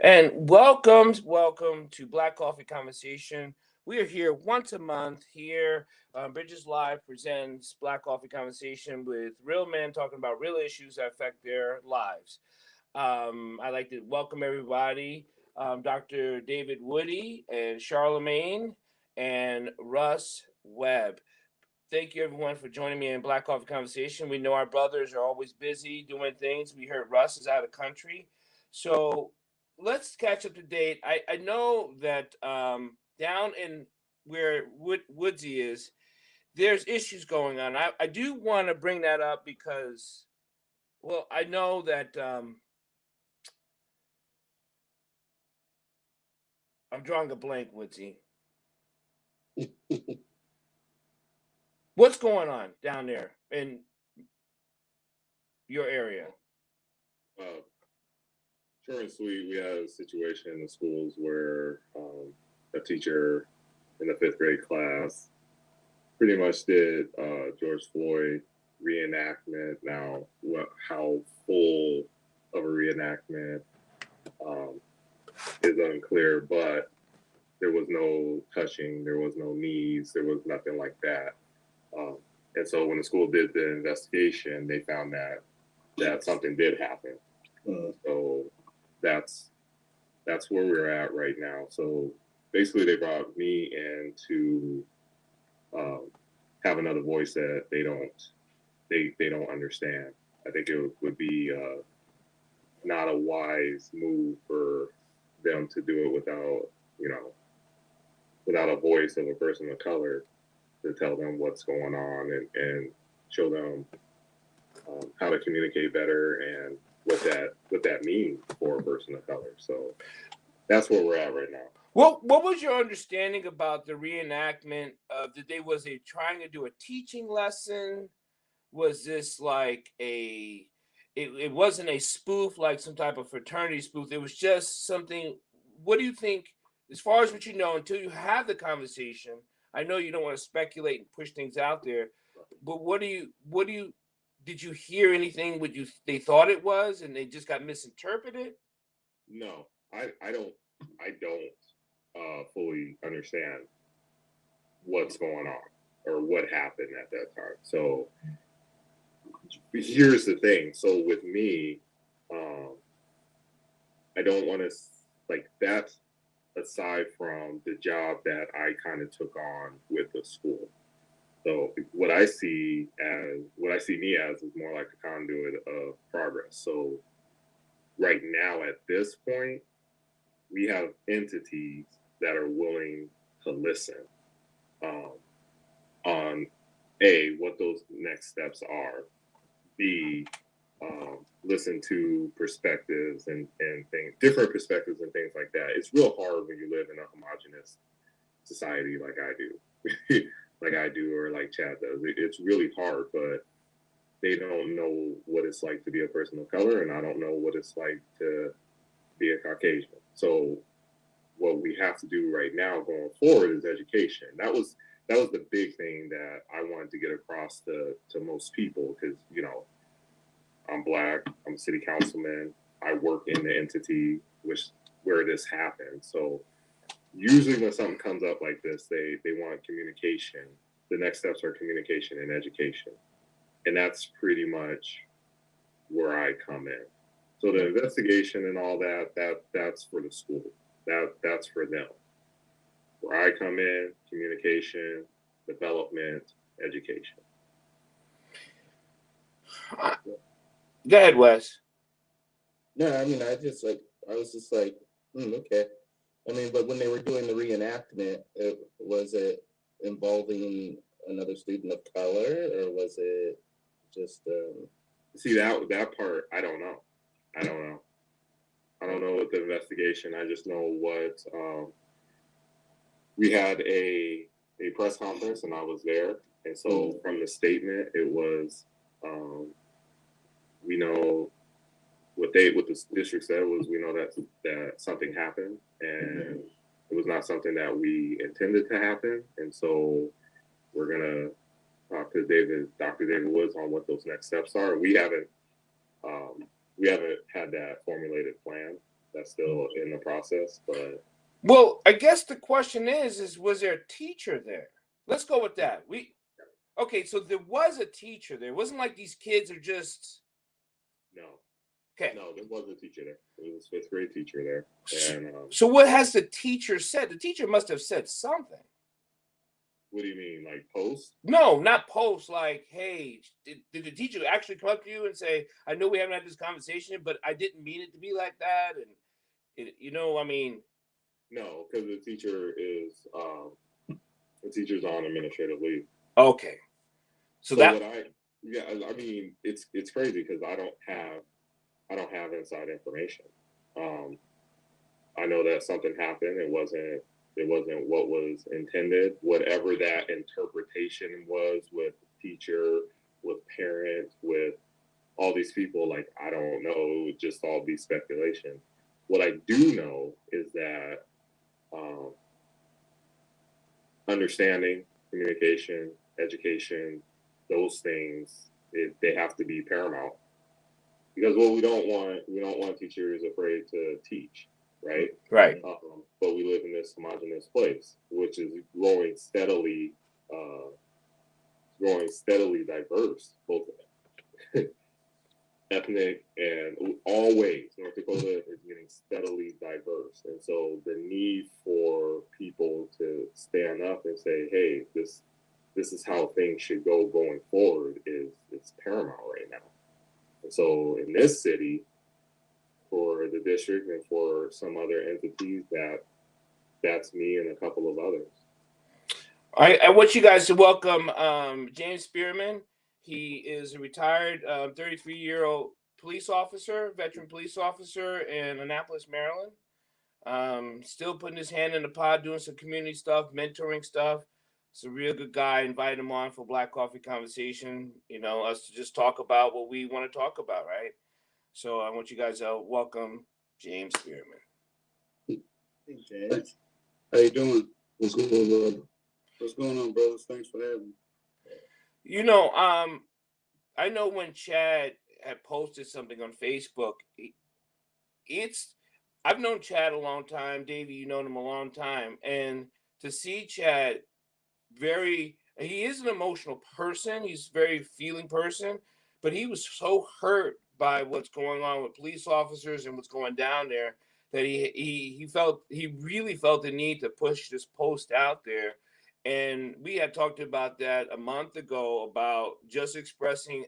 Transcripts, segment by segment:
And welcome to Black Coffee Conversation. We are here once a month here. Bridges Live presents Black Coffee Conversation with real men talking about real issues that affect their lives. I'd like to welcome everybody, Dr. David Woody and Charlemagne and Russ Webb. Thank you, everyone, for joining me in Black Coffee Conversation. We know our brothers are always busy doing things. We heard Russ is out of country. So let's catch up to date. I know that down in where Woodsy is, there's issues going on. I do want to bring that up because, well, I know that I'm drawing a blank, Woodsy. What's going on down there in your area? Uh, Short and sweet, we had a situation in the schools where a teacher in the fifth grade class pretty much did George Floyd reenactment. Now, how full of a reenactment um, is unclear, but there was no touching, there was no knees, there was nothing like that. Um, and so when the school did the investigation, they found that something did happen. So that's that's where we're at right now. So basically, they brought me in to um, have another voice that they don't understand. I think it would be not a wise move for them to do it without without a voice of a person of color to tell them what's going on and show them how to communicate better and what that means for a person of color. So that's where we're at right now. What was your understanding about the reenactment of the day? Was it trying to do a teaching lesson? Was this like it wasn't a spoof like some type of fraternity spoof. It was just something. What do you think, as far as what you know, until you have the conversation? I know you don't want to speculate and push things out there, but what do you did you hear anything what you they thought it was and they just got misinterpreted? No, I don't fully understand what's going on or what happened at that time. So here's the thing. So with me, um, I don't want to like that. Aside from the job that I kind of took on with the school, so what I see me as is more like a conduit of progress. So right now at this point, we have entities that are willing to listen um, on what those next steps are, b listen to perspectives and things, different perspectives and things like that. It's real hard when you live in a homogenous society like I do, like I do, or like Chad does. It's really hard, but they don't know what it's like to be a person of color, and I don't know what it's like to be a Caucasian. So what we have to do right now going forward is education. That was the big thing that I wanted to get across to most people because I'm black, I'm a city councilman, I work in the entity which where this happened. So usually when something comes up like this, they want communication. The next steps are communication and education, and that's pretty much where I come in. So the investigation and all that's for the school. That's for them. Where I come in, communication, development, education. Go ahead, Wes. No, I mean, I was just like, okay. I mean, but when they were doing the reenactment, was it involving another student of color, or was it just? See that part, I don't know. I don't know. I don't know what the investigation. I just know what we had a press conference and I was there, and so from the statement, it was we know what the district said was we know that something happened and it was not something that we intended to happen, and so we're gonna talk to Dr. David Woods on what those next steps are. Um, we haven't had that formulated plan. That's that's still in the process. But Well, I guess the question is was there a teacher there? Let's go with that. Okay, so there was a teacher there. It wasn't like these kids are just no, okay. no, there was a teacher there. There was a fifth grade teacher there. And So what has the teacher said? The teacher must have said something. what do you mean, like post? No, not post. Like, hey, did the teacher actually come up to you and say, "I know we haven't had this conversation, but I didn't mean it to be like that"? And I mean, No, because the teacher's on administrative leave. okay. So that I mean, it's crazy because I don't have inside information. I know that something happened. It wasn't what was intended. Whatever that interpretation was with teacher, with parent, with all these people, like I don't know. It would just all be speculation. What I do know is that understanding, communication, education, those things, they have to be paramount. Because what we don't want teachers afraid to teach, right? right. But we live in this homogenous place, which is growing steadily diverse, both ethnic and all ways. North Dakota is getting steadily diverse, and so the need for people to stand up and say, "Hey, this is how things should go going forward," is paramount right now. And so in this city, for the district and for some other entities, that's me and a couple of others. I want you guys to welcome James Spearman. He is a retired 33-year-old police officer, veteran police officer in Annapolis, Maryland. Still putting his hand in the pot, doing some community stuff, mentoring stuff. It's a real good guy. Invite him on for Black Coffee Conversation. Us to just talk about what we want to talk about, right? So I want you guys to welcome James Spearman. Hey, James. How you doing? What's going on, brothers? Thanks for having me. I know when Chad had posted something on Facebook, I've known Chad a long time. Davey, you known him a long time. And to see Chad he is an emotional person. He's a very feeling person, but he was so hurt by what's going on with police officers and what's going down there that he really felt the need to push this post out there. And we had talked about that a month ago about just expressing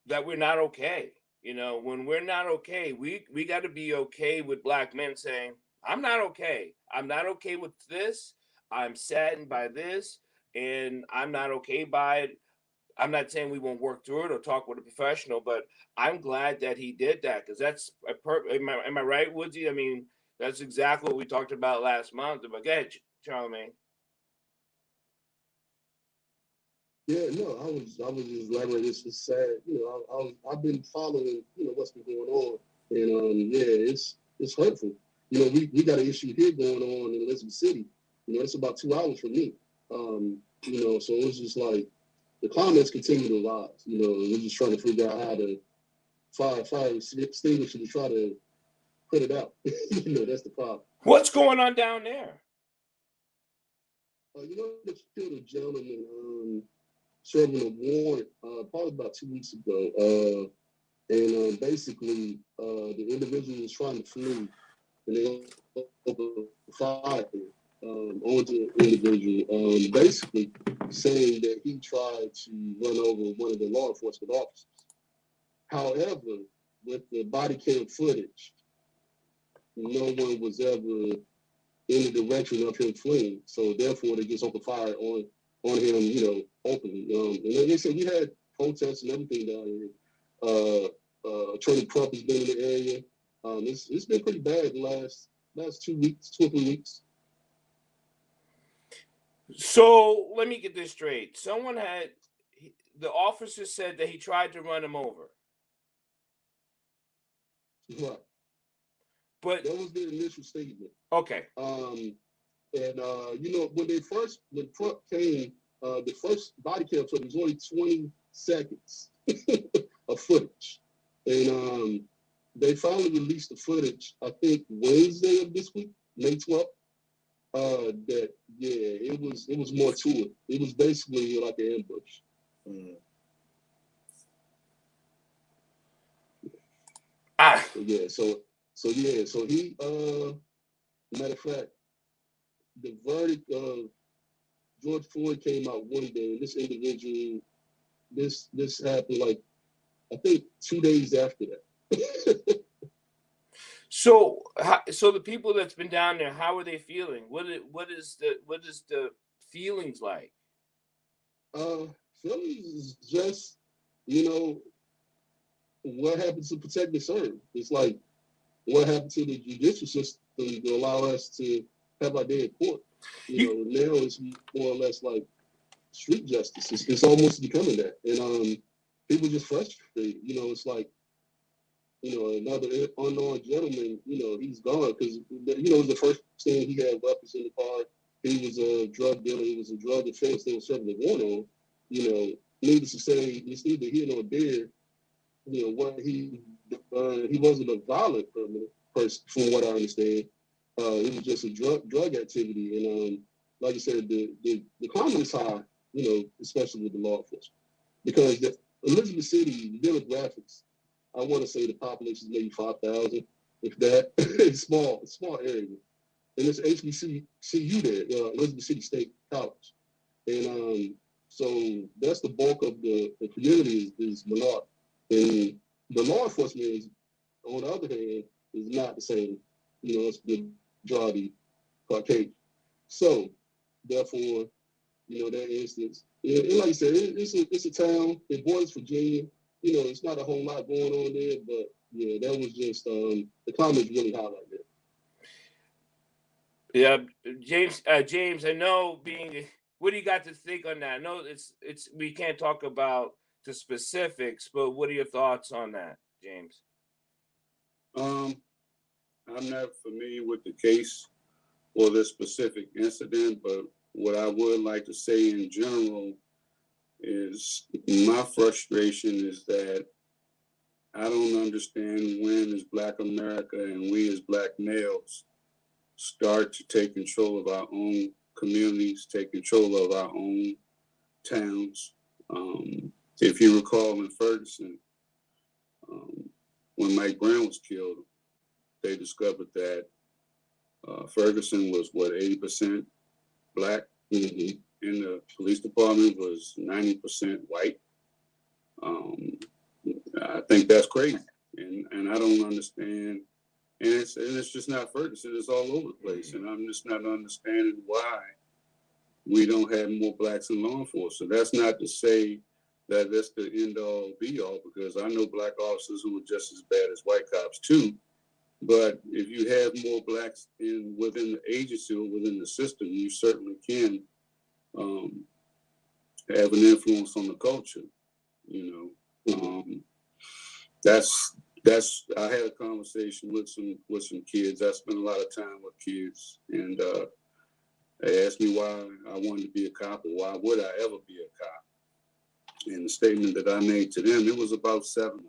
that we're not okay. When we're not okay, we got to be okay with Black men saying, I'm not okay. I'm not okay with this. I'm saddened by this, and I'm not okay by it. I'm not saying we won't work through it or talk with a professional, but I'm glad that he did that because that's am I right, Woodsy? I mean, that's exactly what we talked about last month. But go ahead, Charlamagne. Yeah, no, I was just elaborating. It's just sad. I've been following, what's been going on, and it's hurtful. We got an issue here going on in Elizabeth City. It's about 2 hours from me. So it's just like the comments continue to rise. We're just trying to figure out how to fire extinguisher to try to put it out. That's the problem. What's going on down there? They killed a gentleman serving a warrant probably about 2 weeks ago. And basically, the individual was trying to flee, and they opened fire onto the individual, basically saying that he tried to run over one of the law enforcement officers. However, with the body cam footage, no one was ever in the direction of him fleeing. So therefore, they just opened fire on him, openly. And they said we had protests and everything down here. Attorney Crump has been in the area. It's been pretty bad the last 2 weeks, 2 or 3 weeks. So let me get this straight. The officer said that he tried to run him over. Right. But that was the initial statement. Okay. And when Trump came, the first body cam footage was only 20 seconds of footage. And they finally released the footage, I think Wednesday of this week, May 12th. That yeah, it was more to it. It was basically like an ambush. Mm. Yeah, so he matter of fact, the verdict of George Floyd came out one day, and this individual, this happened like I think 2 days after that. So, so the people that's been down there, how are they feeling? What is the feelings like? Phillies is just, you know, what happened to protect and serve? It's like what happened to the judicial system to allow us to have our day in court. You know, now it's more or less like street justice. It's almost becoming that, and people just frustrated. You know, it's like, you know, another unknown gentleman. You know, he's gone because you know the first thing he had weapons in the car. He was a drug dealer. He was a drug offense. They were serving a warrant on. You know, needless to say, it's neither here nor there. You know what he wasn't a violent person, from what I understand. It was just a drug activity, and like I said, the crime is high. You know, especially with the law enforcement, because the Elizabeth City, the demographics, I want to say the population is maybe 5,000, if that. It's small area, and it's HBCU there, Elizabeth City State College, and so that's the bulk of the community is Menard, and the law enforcement is, on the other hand, is not the same. You know, it's the majority Caucasian. So therefore, you know, that instance, and like I said, it's a town in Boyce, Virginia. You know, it's not a whole lot going on there, but yeah, that was just the climate's really high right there. Yeah, James, I know what do you got to think on that? I know it's we can't talk about the specifics, but what are your thoughts on that, James? I'm not familiar with the case or the specific incident, but what I would like to say in general is my frustration is that I don't understand when as Black America and we as Black males start to take control of our own communities, take control of our own towns. If you recall in Ferguson, when Mike Brown was killed, they discovered that Ferguson was 80% Black, and the police department was 90% white. I think that's crazy, and I don't understand. And it's just not Ferguson; it's all over the place, and I'm just not understanding why we don't have more Blacks in law enforcement. That's not to say that that's the end all be all, because I know Black officers who are just as bad as white cops too. But if you have more Blacks within the agency or within the system, you certainly can have an influence on the culture. You know, that's. I had a conversation with some kids. I spent a lot of time with kids, and they asked me why I wanted to be a cop, or why would I ever be a cop. And the statement that I made to them, it was about 7 of them.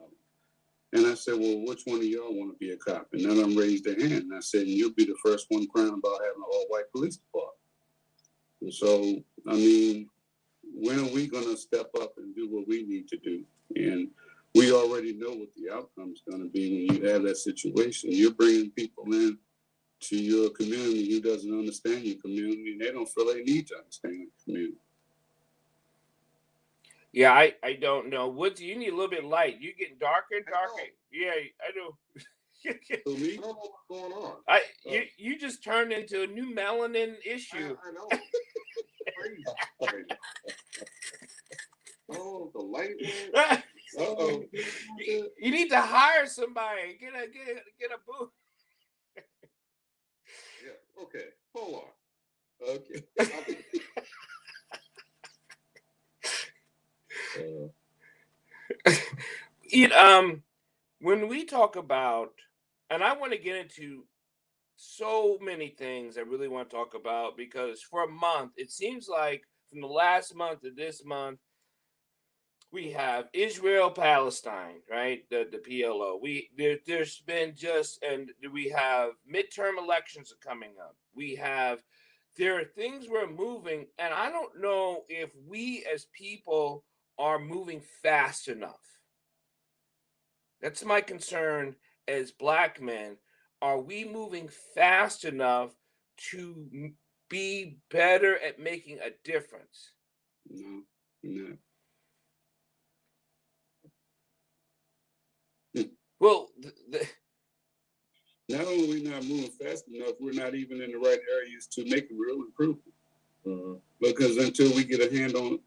And I said, well, which one of y'all want to be a cop? And none of them raised their hand. And I said, you'll be the first one crying about having an all-white police department. And so, I mean, when are we going to step up and do what we need to do? And we already know what the outcome is going to be when you have that situation. You're bringing people in to your community who doesn't understand your community, and they don't feel they need to understand your community. Yeah, I don't know. Woodsy, you need a little bit light. You're getting darker and darker. Yeah, I do. So me, I don't know what's going on. You just turned into a new melanin issue. I know. Crazy. Oh, the light. Oh, you need to hire somebody. Get a booth. Yeah. Okay. Hold on. Okay. When we talk about, and I want to get into so many things I really want to talk about, because for a month, it seems like from the last month to this month, We have Israel Palestine, right? The PLO. There's been and we have midterm elections are coming up. There are things we're moving, and I don't know if we as people are moving fast enough. That's my concern as Black men. Are we moving fast enough to be better at making a difference? No, no. Well, Not only are we not moving fast enough, we're not even in the right areas to make a real improvement. Because until we get a handle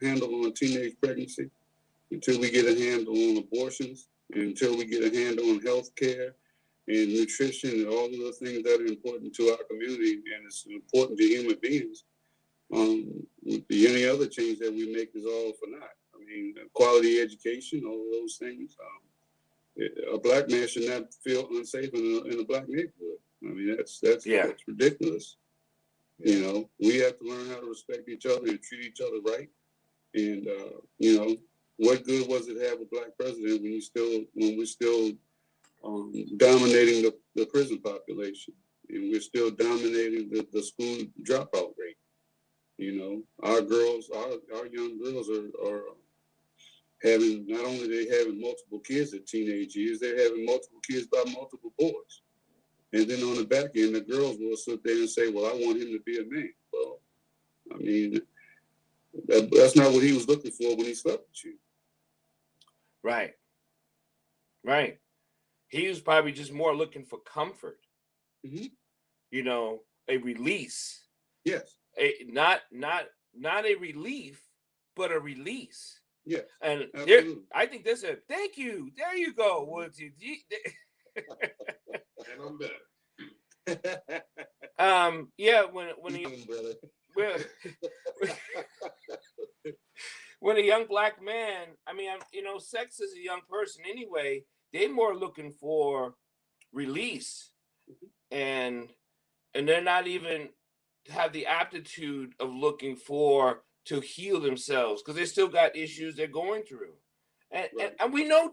on teenage pregnancy, until we get a handle on abortions, until we get a handle on health care and nutrition and all of those things that are important to our community and it's important to human beings, any other change that we make is all for naught. I mean, quality education, all of those things. A Black man should not feel unsafe in a Black neighborhood. I mean, that's ridiculous. You know, we have to learn how to respect each other and treat each other right. And you know, what good was it to have a Black president when we're still dominating the prison population and we're still dominating the school dropout rate? You know, our young girls are having, not only they having multiple kids at teenage years, they're having multiple kids by multiple boys. And then on the back end, the girls will sit there and say, well, I want him to be a man. Well, I mean, that's not what he was looking for when he slept with you. Right. He was probably just more looking for comfort. Mm-hmm. You know, a release. Yes. Not a relief, but a release. Yes. And I think there's thank you. There you go, Woods. And I'm better. When a young Black man, I mean, sex as a young person anyway, they're more looking for release, and they're not even have the aptitude of looking to heal themselves because they still got issues they're going through, and we know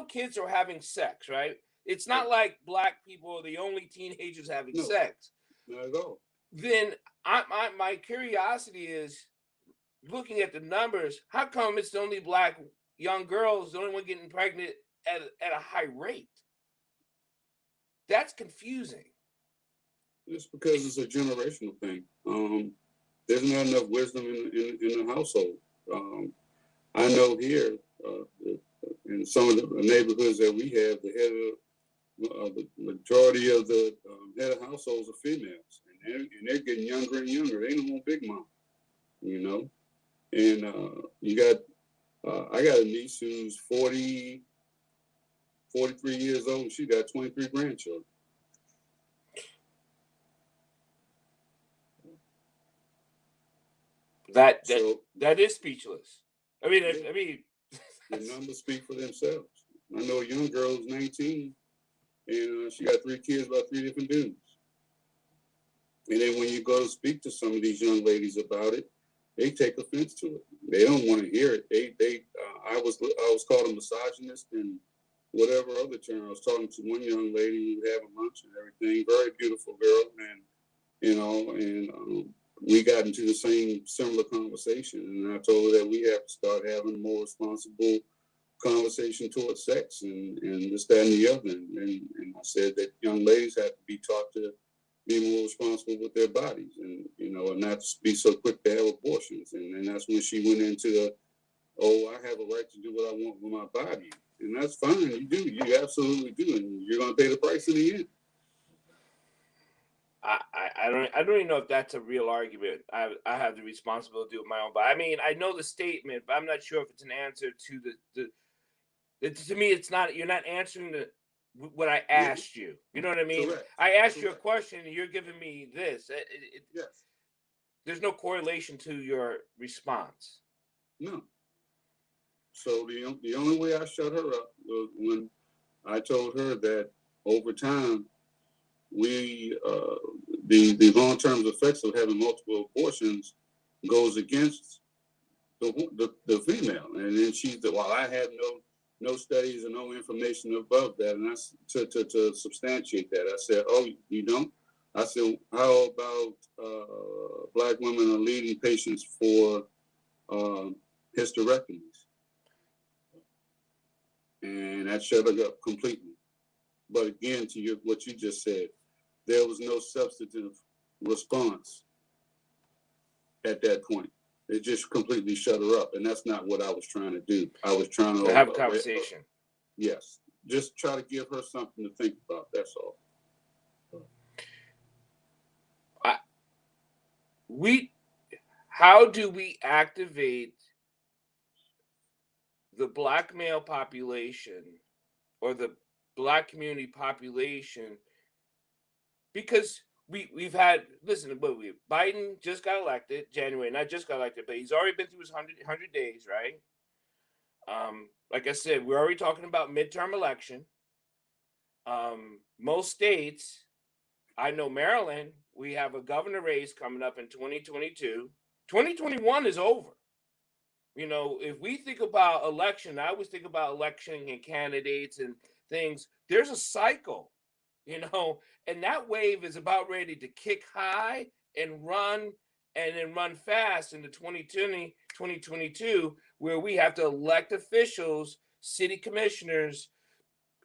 kids are having sex, right? It's not like Black people are the only teenagers having sex. Not at all. Then my curiosity is, looking at the numbers, how come it's the only Black young girls, the only one getting pregnant at a high rate? That's confusing. It's because it's a generational thing. There's not enough wisdom in the household. I know here in some of the neighborhoods that we have, the majority of the head of households are females, and they're getting younger and younger. They ain't no more big mom, you know. And I got a niece who's 43 years old. She got 23 grandchildren. That is speechless. I mean, the numbers speak for themselves. I know a young girl who's 19, and she got 3 kids by 3 different dudes. And then when you go to speak to some of these young ladies about it, they take offense to it. They don't want to hear it. I was called a misogynist and whatever other term. I was talking to one young lady who was having lunch and everything, very beautiful girl, and we got into the similar conversation. And I told her that we have to start having a more responsible conversation towards sex and this, that, and the other. And I said that young ladies have to be taught to be more responsible with their bodies and not to be so quick to have abortions. And that's when she went into I have a right to do what I want with my body. And that's fine. You do. You absolutely do. And you're going to pay the price in the end. I don't even know if that's a real argument. I have the responsibility with my own body. I mean, I know the statement, but I'm not sure if it's an answer to to me, it's not. You're not answering what I asked you. You know what I mean? Correct. I asked you a question and you're giving me this. Yes. There's no correlation to your response. No. So the only way I shut her up was when I told her that over time, the long-term effects of having multiple abortions goes against the female, and then she's the, while I have no studies and no information above that, and that's to substantiate that. I said, oh, you don't? I said, how about Black women are leading patients for hysterectomies? And that shut her up completely. But again, to what you just said, there was no substantive response at that point. It just completely shut her up, and that's not what I was trying to do. I was trying to have a conversation. Yes, just try to give her something to think about. That's all. How do we activate the Black male population or the Black community population? Because we've had, listen, Biden just got elected January, not just got elected, but he's already been through his 100 days, right? Like I said, we're already talking about midterm election. Most states, I know Maryland, we have a governor race coming up in 2022. 2021 is over. You know, if we think about election, I always think about election and candidates and things. There's a cycle, you know, and that wave is about ready to kick high and then run fast into 2020, 2022, where we have to elect officials, city commissioners,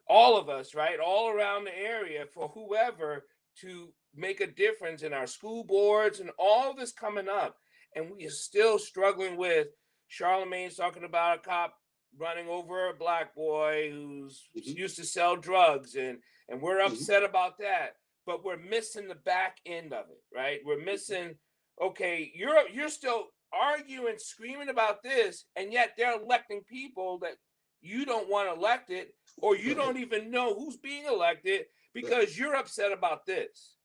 all of us, right, all around the area for whoever to make a difference in our school boards and all this coming up. And we are still struggling with Charlemagne's talking about a cop running over a Black boy who's used to sell drugs, and we're upset about that, but we're missing the back end of it, right? We're missing, okay, you're still arguing, screaming about this, and yet they're electing people that you don't want elected, or you don't even know who's being elected because you're upset about this.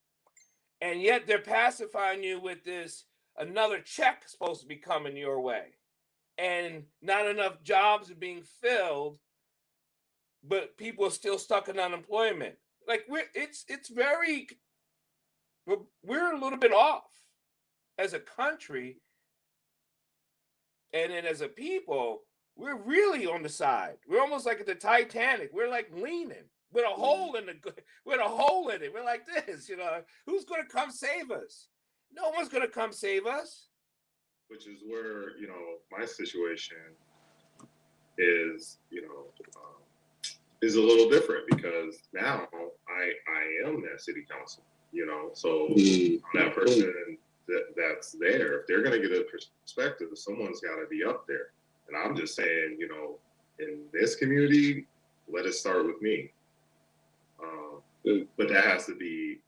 And yet they're pacifying you with this, another check supposed to be coming your way. And not enough jobs are being filled, but people are still stuck in unemployment. Like we're a little bit off as a country, and then as a people, we're really on the side. We're almost like at the Titanic. We're like leaning with a hole in it. We're like this, you know. Who's going to come save us? No one's going to come save us. Which is where, you know, my situation is, is a little different, because now I am that city council, you know, so that person that's there, if they're going to get a perspective, someone's got to be up there. And I'm just saying, you know, in this community, let it start with me. But that has to be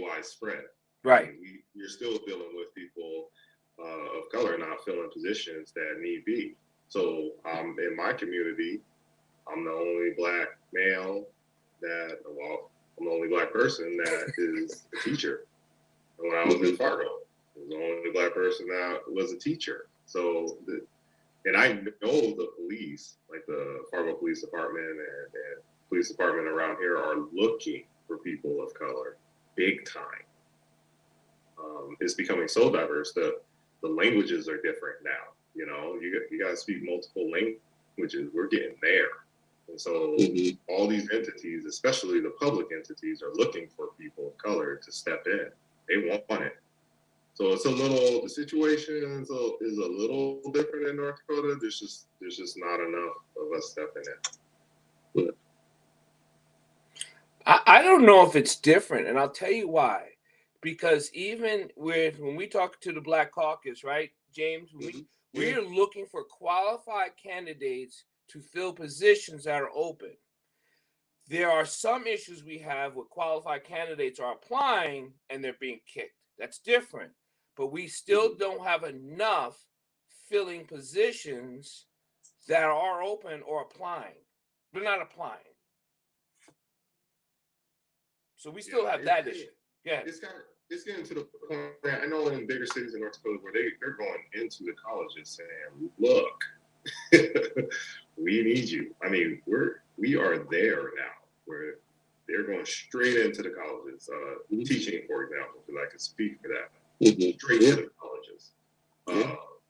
widespread. Right. I mean, you're still dealing with people of color not filling positions that need be. So in my community, I'm the only Black male I'm the only Black person that is a teacher. And when I was in Fargo, I was the only Black person that was a teacher. So, and I know the police, like the Fargo Police Department and police department around here, are looking for people of color big time. It's becoming so diverse that the languages are different now. You know, you got to speak multiple languages. We're getting there. And so all these entities, especially the public entities, are looking for people of color to step in. They want it. So the situation is a little different in North Dakota. There's just not enough of us stepping in. I don't know if it's different, and I'll tell you why. Because even when we talk to the Black Caucus, right, James, we're looking for qualified candidates to fill positions that are open. There are some issues we have with qualified candidates are applying and they're being kicked. That's different. But we still don't have enough filling positions that are open or applying. They're not applying. So we still have that issue. Yeah. It's getting to the point. I know in bigger cities in North Dakota where they're going into the colleges saying, "Look, we need you." I mean, we are there now where they're going straight into the colleges, teaching, for example, because I can speak for that. Straight to the colleges.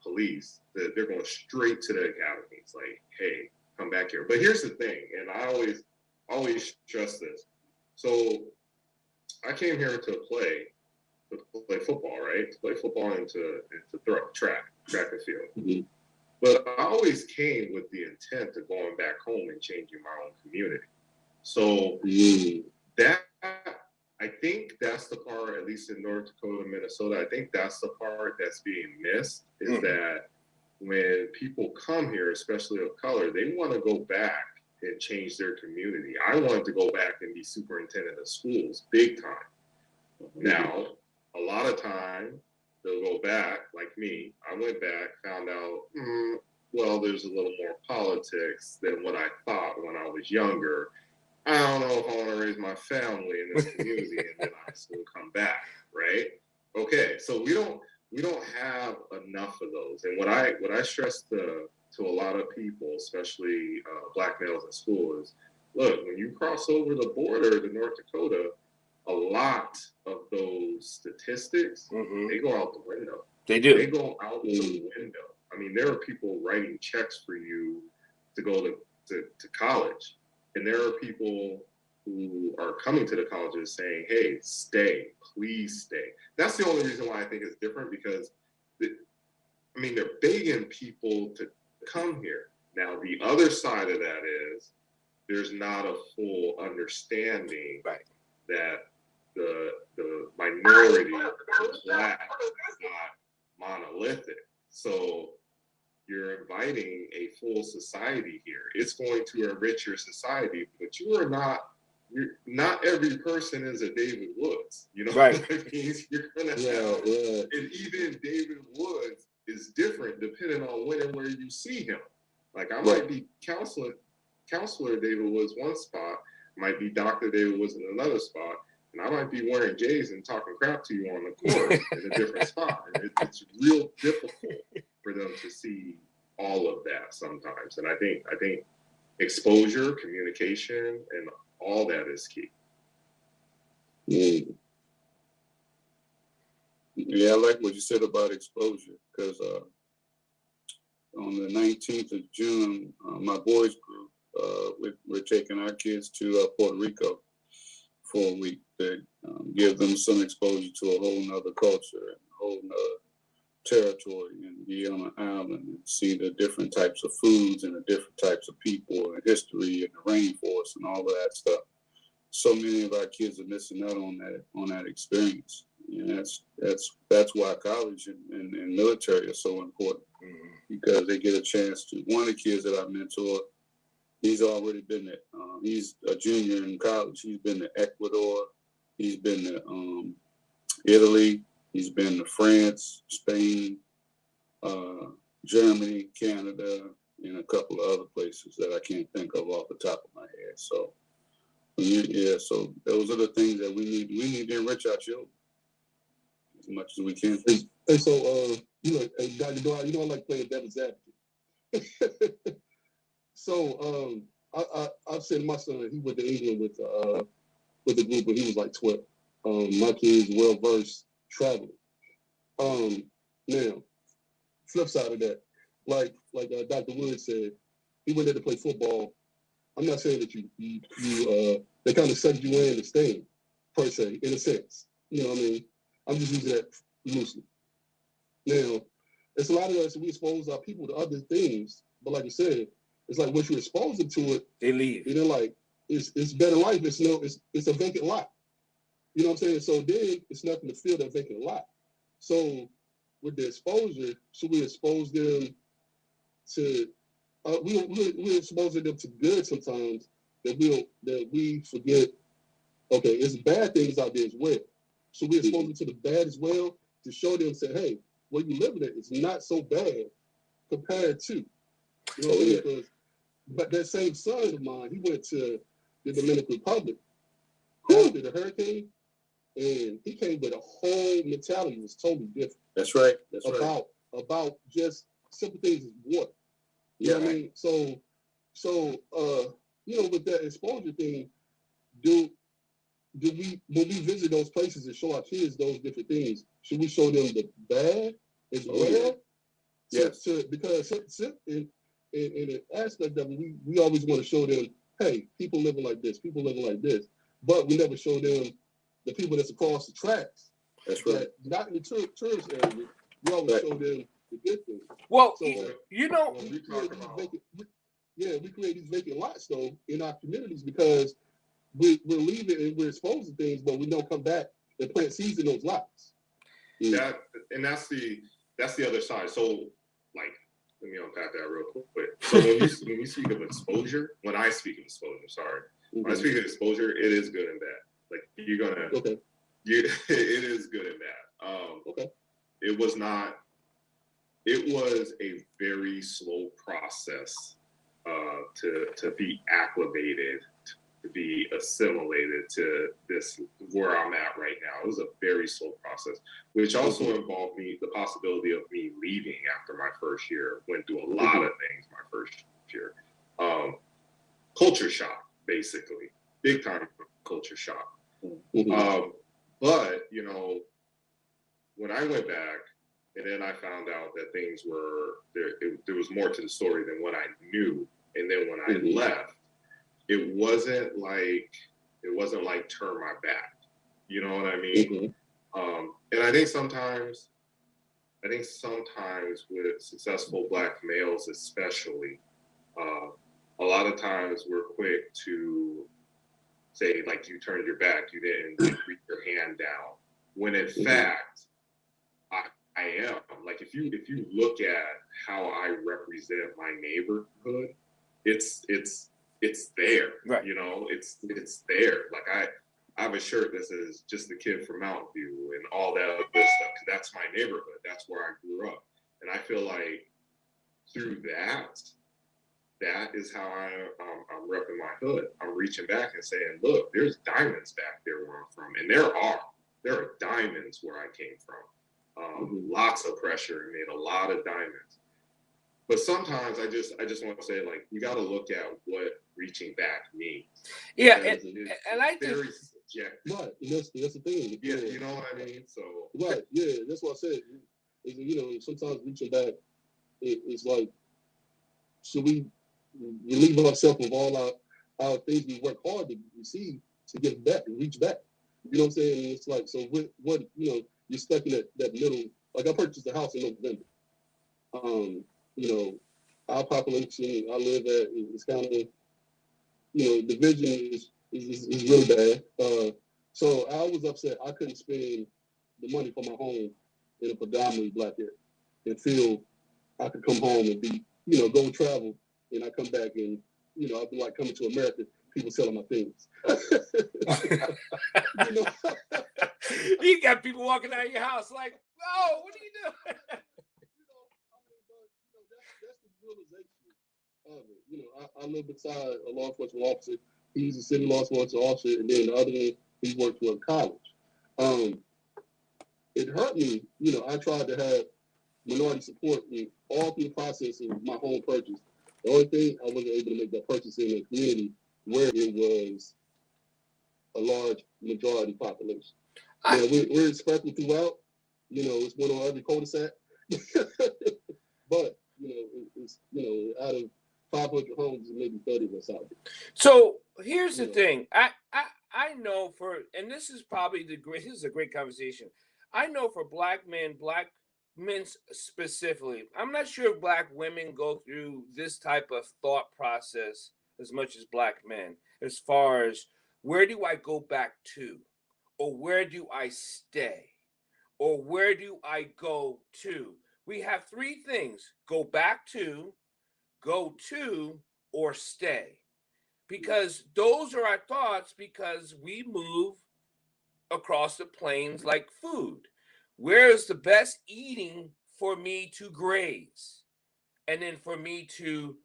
police, that they're going straight to the academies. Like, hey, come back here. But here's the thing, and I always stress this. So I came here to play football, right? To play football and to throw track and field. Mm-hmm. But I always came with the intent of going back home and changing my own community. So that, I think that's the part, at least in North Dakota, Minnesota, I think that's the part that's being missed, is that when people come here, especially of color, they want to go back and change their community. I wanted to go back and be superintendent of schools, big time. Now, a lot of time, they'll go back, like me. I went back, found out, well, there's a little more politics than what I thought when I was younger. I don't know if I want to raise my family in this community, and then I still come back, right? Okay, so we don't have enough of those. And what I stress to a lot of people, especially Black males in school, is look, when you cross over the border to North Dakota, a lot of those statistics, they go out the window. They do. They go out the window. I mean, there are people writing checks for you to go to college. And there are people who are coming to the colleges saying, hey, stay, please stay. That's the only reason why I think it's different, because, they're begging people to come here. Now, the other side of that is there's not a full understanding that the minority, the Black, is not monolithic. So you're inviting a full society here. It's going to enrich your society, but not every person is a David Woods. You know what I mean? You're gonna have, and even David Woods is different depending on when and where you see him. Like, I might be counselor David Woods one spot, might be Dr. David Woods in another spot, and I might be wearing J's and talking crap to you on the court in a different spot. And it's real difficult for them to see all of that sometimes. And I think exposure, communication, and all that is key. Yeah, I like what you said about exposure, because on the 19th of June, my boys group, we're taking our kids to Puerto Rico for a week to give them some exposure to a whole nother culture and a whole nother territory, and be on an island and see the different types of foods and the different types of people and history and the rainforest and all of that stuff. So many of our kids are missing out on that experience. And that's why college and military are so important, because they get a chance to. One of the kids that I mentor, he's already been there. He's a junior in college. He's been to Ecuador. He's been to Italy. He's been to France, Spain, Germany, Canada, and a couple of other places that I can't think of off the top of my head. So, so those are the things that we need. We need to enrich our children as much as we can. And so, Dr. Dwight, I like playing devil's advocate. So, I've said my son, he went to England with the group when he was like 12. My kid's well versed traveling. Now, flip side of that, like Dr. Wood said, he went there to play football. I'm not saying that they kind of sucked you in to stay, per se, in a sense. You know what I mean? I'm just using that loosely. Now, it's a lot of us, we expose our people to other things, but like you said, it's like once you expose them to it, they leave. You know, like it's better life. It's a vacant lot. You know what I'm saying? So then it's nothing to fill that vacant lot. So with the exposure, should we expose them to? We expose them to good sometimes that we forget. Okay, it's bad things out there as well. So we expose them to the bad as well to show them, say, hey, where you living at is not so bad compared to. You know what I mean? Because, but that same son of mine, he went to the Dominican Republic after the hurricane, and he came with a whole mentality that was totally different. That's right. About just simple things as water. You know what I mean? So with that exposure thing, do we, when we visit those places and show our kids those different things, should we show them the bad as well? Yes. Because in an aspect of it, we always want to show them, hey, people living like this, but we never show them the people that's across the tracks. That's right. That not in the tourist area. We always show them the good things. Well, So you know, When we talk about we create these vacant lots though in our communities because we're leaving and we're exposed to things, but we don't come back and plant seeds in those lots. that, and that's the other side. So, like, let me unpack that real quick. So when you speak of exposure, when I speak of exposure, sorry, when I speak of exposure, it is good and bad. Like you're gonna, it is good and bad. It was not. It was a very slow process to be acclimated, to be assimilated to this where I'm at right now. It was a very slow process, which also involved the possibility of me leaving after my first year. Went through a lot of things my first year. Culture shock, basically, big time culture shock. But you know, when I went back, and then I found out that things were there was more to the story than what I knew. And then when I left, it wasn't like turn my back. You know what I mean? And I think sometimes with successful Black males, especially, a lot of times we're quick to say like you turned your back, you didn't reach your hand down. When in fact, I am. Like if you look at how I represent my neighborhood, it's there. Right. You know, it's there. Like I have a shirt that says just the kid from Mountain View and all that other stuff, because that's my neighborhood. That's where I grew up. And I feel like through that is how I'm repping my hood. I'm reaching back and saying, look, there's diamonds back there where I'm from. And there are diamonds where I came from. Lots of pressure and made a lot of diamonds. But sometimes I just want to say, like, you got to look at what reaching back means. Yeah, and I very just subjective. Right, that's the thing. Yeah, you know what I mean. So right, yeah, that's what I said. You know, sometimes reaching back, it's like, should we relieve ourselves of all our things we work hard to receive to get back and reach back? You know what I'm saying? It's like, so what you know, you're stuck in that middle. Like I purchased a house in November. You know, our population I live at is kind of, you know, the vision is really bad. So I was upset I couldn't spend the money for my home in a predominantly Black area and feel I could come home and be, you know, go travel, and I come back and, you know, I'd be like coming to America, people selling my things. You know? You got people walking out of your house like, oh, what are you doing? You know, I mean, but you know, that's the realization of it. You know, I live beside a law enforcement officer. He's a city law enforcement officer, and then the other one, he worked for a college. It hurt me. You know, I tried to have minority support in all through the process of my home purchase. The only thing I wasn't able to make that purchase in a community where it was a large majority population. You know, we're sprinkled throughout. You know, it's one on every cul-de-sac. But, you know, it's, you know, out of 500 homes, maybe 30 of us out there. So here's the thing. I know and this is probably this is a great conversation. I know for Black men specifically, I'm not sure if Black women go through this type of thought process as much as Black men, as far as where do I go back to, or where do I stay, or where do I go to? We have three things: go back to, go to, or stay. Because those are our thoughts, because we move across the plains like food. Where is the best eating for me to graze and then for me to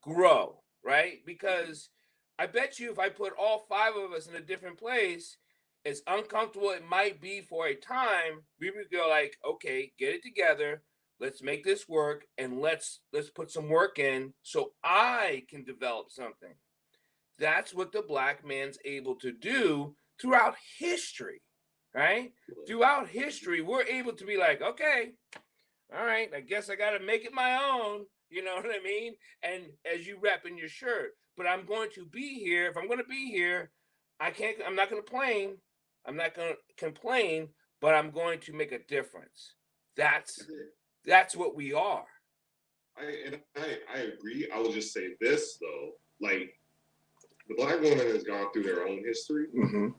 grow, right? Because I bet you if I put all five of us in a different place, as uncomfortable it might be for a time, we would go like, okay, get it together. Let's make this work, and let's put some work in so I can develop something. That's what the Black man's able to do throughout history, right? Throughout history, we're able to be like, okay, all right, I guess I got to make it my own. You know what I mean? And as you wrap in your shirt, but I'm going to be here. If I'm going to be here, I'm not going to complain. I'm not going to complain, but I'm going to make a difference. That's what we are. I agree. I will just say this though, like the Black woman has gone through their own history. Mm-hmm.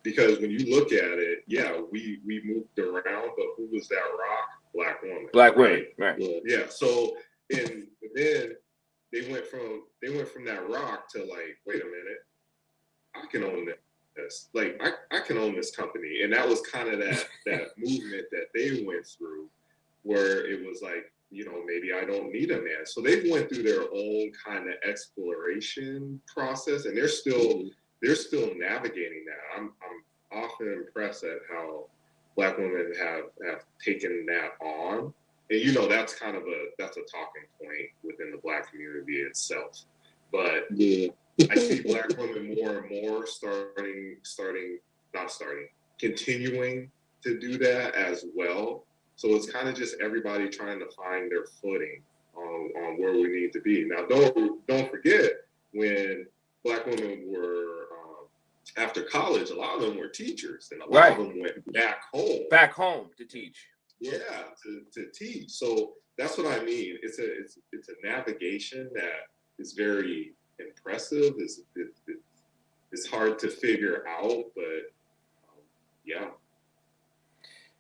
Because when you look at it, yeah, we moved around, but who was that rock? Black woman. Black women, right? Yeah. So and then they went from that rock to like, wait a minute, I can own this. Like I can own this company, and that was kind of that movement that they went through, where it was like, you know, maybe I don't need a man. So they went through their own kind of exploration process, and they're still navigating that. I'm often impressed at how Black women have taken that on, and you know that's kind of a talking point within the Black community itself. But Yeah. I see Black women more and more continuing to do that as well. So it's kind of just everybody trying to find their footing on where we need to be. Now, don't forget when Black women were after college, a lot of them were teachers, and a lot of them went back home to teach. Yeah, to teach. So that's what I mean. It's a navigation that is very impressive. It's hard to figure out, but yeah.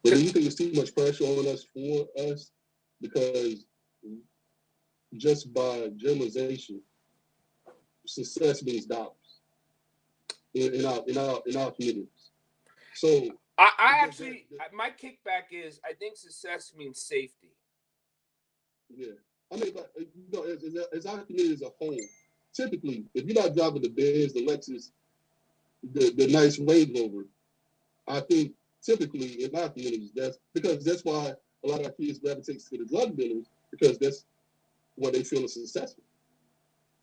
But do you think it's too much pressure on us for us? Because just by generalization, success means dollars in our communities. So I actually, my kickback is I think success means safety. Yeah, I mean, but, you know, as our community as a whole, typically, if you're not driving the Benz, the Lexus, the nice Range Rover, I think typically in our communities, that's why a lot of our kids gravitate to the drug dealers, because that's what they feel is successful.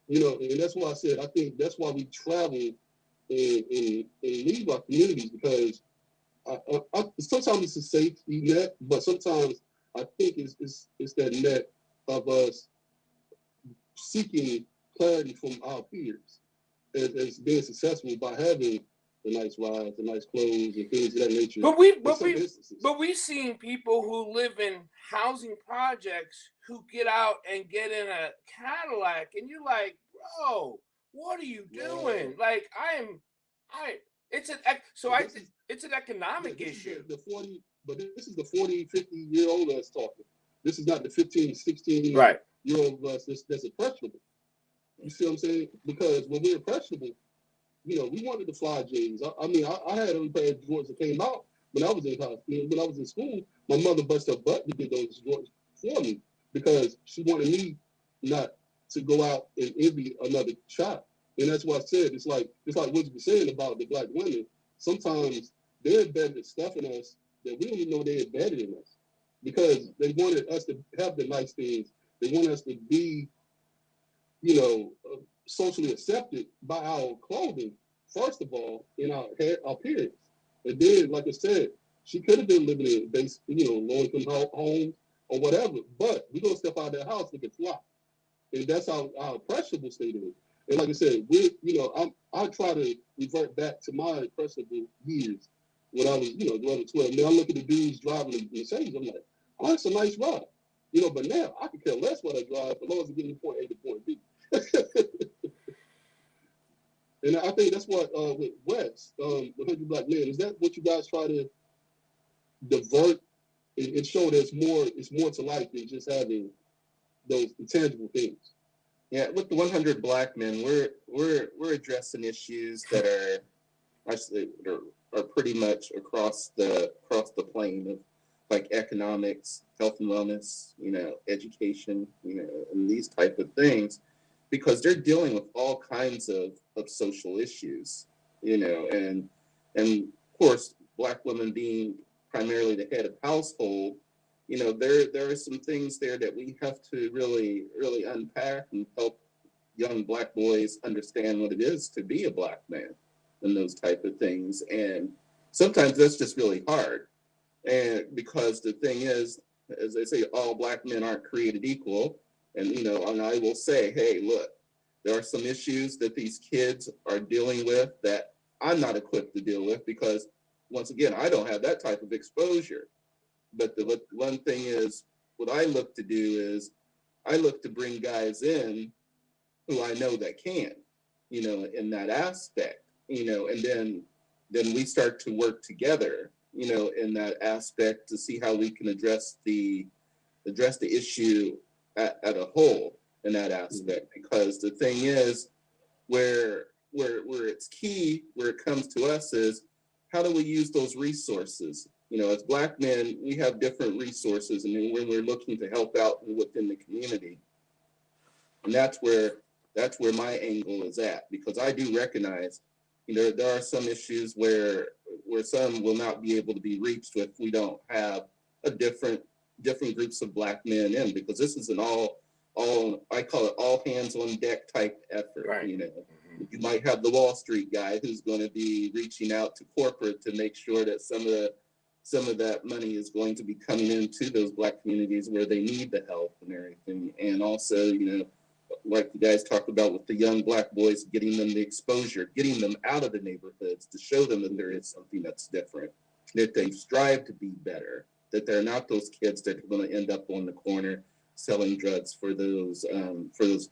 You know, and that's why I said I think that's why we travel and leave our communities, because sometimes it's a safety net, but sometimes I think it's that net of us seeking clarity from our peers as being successful by having the nice rides, the nice clothes, and things of that nature. But we've seen people who live in housing projects who get out and get in a Cadillac, and you're like, bro, what are you doing? Wow. Like it's an economic issue. This is the 40, 50-year-old us talking. This is not the 15, 16 right. year old us that's impressionable. You see what I'm saying? Because when we're impressionable, you know, we wanted to fly J's. I mean, I had every pair of Jordans that came out when I was in college. When I was in school, my mother busted her butt to get those Jordans for me, because she wanted me not to go out and envy another child. And that's why I said it's like what you were saying about the Black women. Sometimes they're embedded in stuff in us that we don't even know they're embedded in us, because they wanted us to have the nice things. They want us to be, you know, socially accepted by our clothing, first of all, in our appearance. And then, like I said, she could have been living in low-income homes or whatever, but we're going to step out of that house looking fly. And that's how our impressionable state is. And like I said, I try to revert back to my impressionable years when I was, 11, 12. Now I look at the dudes driving the Mercedes, I'm like, oh, that's a nice ride. You know, but now I can care less what I drive as long as I get from point A to point B. And I think that's what with Wes, 100 Black Men, is that what you guys try to divert and show that it's more to life than just having those intangible things? Yeah, with the 100 Black Men, we're addressing issues that are pretty much across the plane of like economics, health and wellness, education, and these type of things, because they're dealing with all kinds of social issues, and of course, Black women being primarily the head of household, there are some things there that we have to really, really unpack and help young Black boys understand what it is to be a Black man and those type of things. And sometimes that's just really hard. And because the thing is, as they say, all black men aren't created equal. And, and I will say, hey, look, there are some issues that these kids are dealing with that I'm not equipped to deal with because, once again, I don't have that type of exposure. But the one thing is, what I look to do is I look to bring guys in who I know that can, in that aspect, and then we start to work together, in that aspect to see how we can address the issue at a whole in that aspect. Because the thing is, where it's key, where it comes to us is, how do we use those resources? As black men, we have different resources, and when we're looking to help out within the community, and that's where my angle is at, because I do recognize, there are some issues where some will not be able to be reached if we don't have a different groups of black men in, because this is an all I call it all hands on deck type effort. Right. You might have the Wall Street guy who's going to be reaching out to corporate to make sure that some of that money is going to be coming into those black communities where they need the help and everything. And also, like you guys talked about with the young black boys, getting them the exposure, getting them out of the neighborhoods to show them that there is something that's different, that they strive to be better, that they're not those kids that are going to end up on the corner selling drugs for those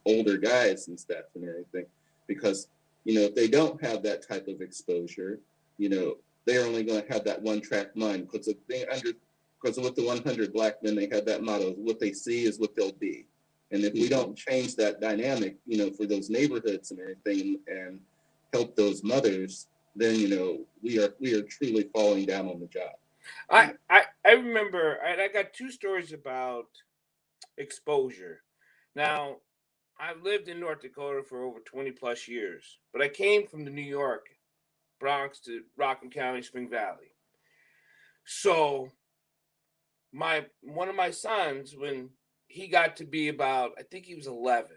older guys and stuff and everything. Because, if they don't have that type of exposure, they're only going to have that one-track mind, because with the 100 black men, they have that motto: what they see is what they'll be. And if we don't change that dynamic, for those neighborhoods and everything, and help those mothers, then we are truly falling down on the job. I remember, and I got two stories about exposure. Now, I've lived in North Dakota for over 20 plus years, but I came from the New York Bronx to Rockland County, Spring Valley. So one of my sons, when he got to be about, I think he was 11.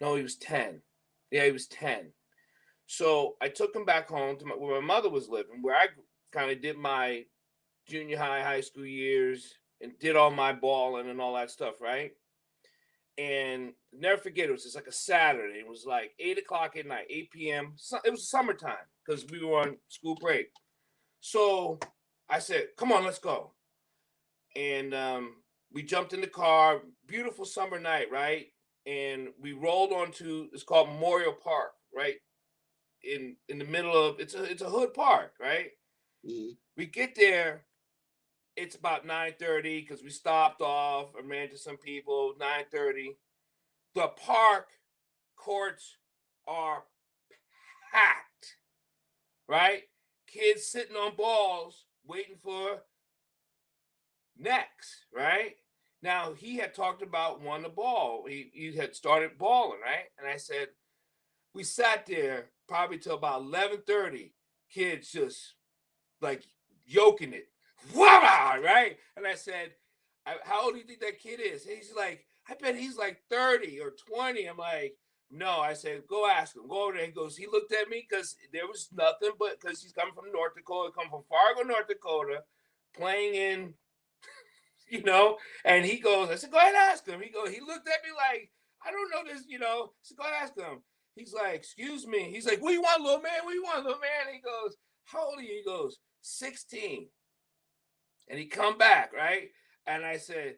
No, he was 10. Yeah, he was 10. So I took him back home to where my mother was living, where I kind of did my junior high school years and did all my balling and all that stuff, right? And never forget, it was just like a Saturday. It was like 8 o'clock at night, 8 p.m. It was summertime because we were on school break. So I said, come on, let's go. And we jumped in the car, beautiful summer night, right? And we rolled onto, it's called Memorial Park, right? In the middle of, it's a hood park, right? Mm-hmm. We get there. It's about 9:30 because we stopped off and ran to some people. 9:30. The park courts are packed, right? Kids sitting on balls waiting for next, right? Now, he had talked about wanting the ball. He had started balling, right? And I said, we sat there probably till about 11:30. Kids just like yoking it. Voila, right? And I said, how old do you think that kid is? He's like, I bet he's like 30 or 20. I'm like, no. I said, go ask him. Go over there. He goes, he looked at me because there was nothing but, because he's coming from North Dakota, come from Fargo, North Dakota, playing in, and he goes, I said, go ahead and ask him. He looked at me like, I don't know this, I said, go ahead and ask him. He's like, excuse me. He's like, what do you want, little man? What do you want, little man? He goes, how old are you? He goes, 16. And he come back, right? And I said,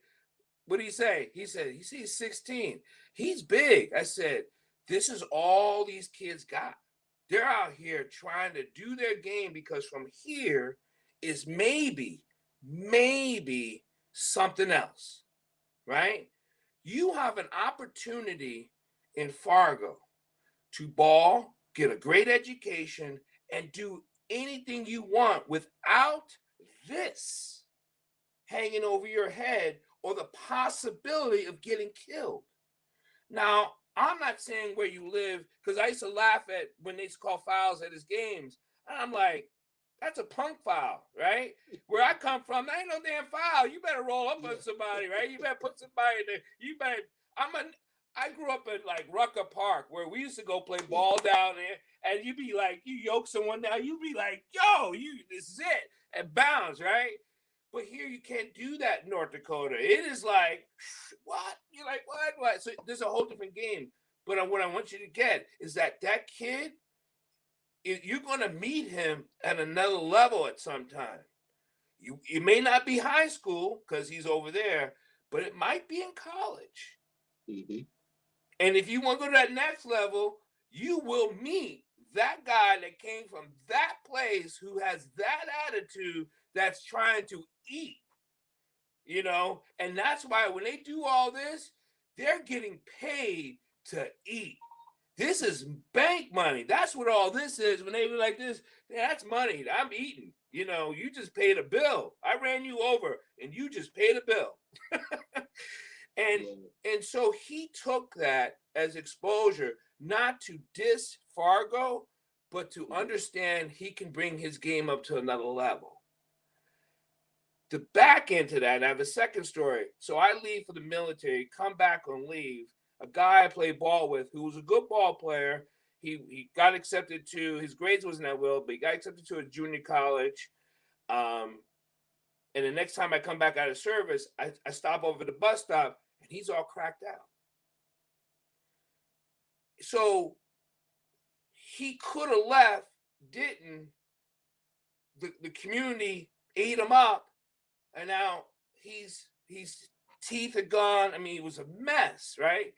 what did he say? He said, he's 16. He's big. I said, this is all these kids got. They're out here trying to do their game because from here is maybe something else, right? You have an opportunity in Fargo to ball, get a great education, and do anything you want without this hanging over your head or the possibility of getting killed. Now, I'm not saying where you live, because I used to laugh at when they used to call fouls at his games. And I'm like, that's a punk foul, right? Where I come from, that ain't no damn foul. You better roll up on somebody, right? You better put somebody in there. I grew up at like Rucker Park, where we used to go play ball down there, and you'd be like, you yoke someone down, you'd be like, yo, this is it, and bounce, right? But here you can't do that in North Dakota. It is like, what? You're like, what? So there's a whole different game. But what I want you to get is that kid, you're going to meet him at another level at some time. It may not be high school because he's over there, but it might be in college. Mm-hmm. And if you want to go to that next level, you will meet that guy that came from that place who has that attitude that's trying to eat, and that's why when they do all this, they're getting paid to eat. This is bank money. That's what all this is. When they be like this, that's money. I'm eating. You just paid a bill. I ran you over and you just paid a bill. And so he took that as exposure, not to diss Fargo, but to understand he can bring his game up to another level. The back end to that, I have a second story. So I leave for the military, come back on leave. A guy I played ball with who was a good ball player. He got accepted to, his grades wasn't that well, but he got accepted to a junior college. And the next time I come back out of service, I stop over the bus stop and he's all cracked out. So he could have left, didn't. The community ate him up, and now his teeth are gone. I mean, it was a mess, right?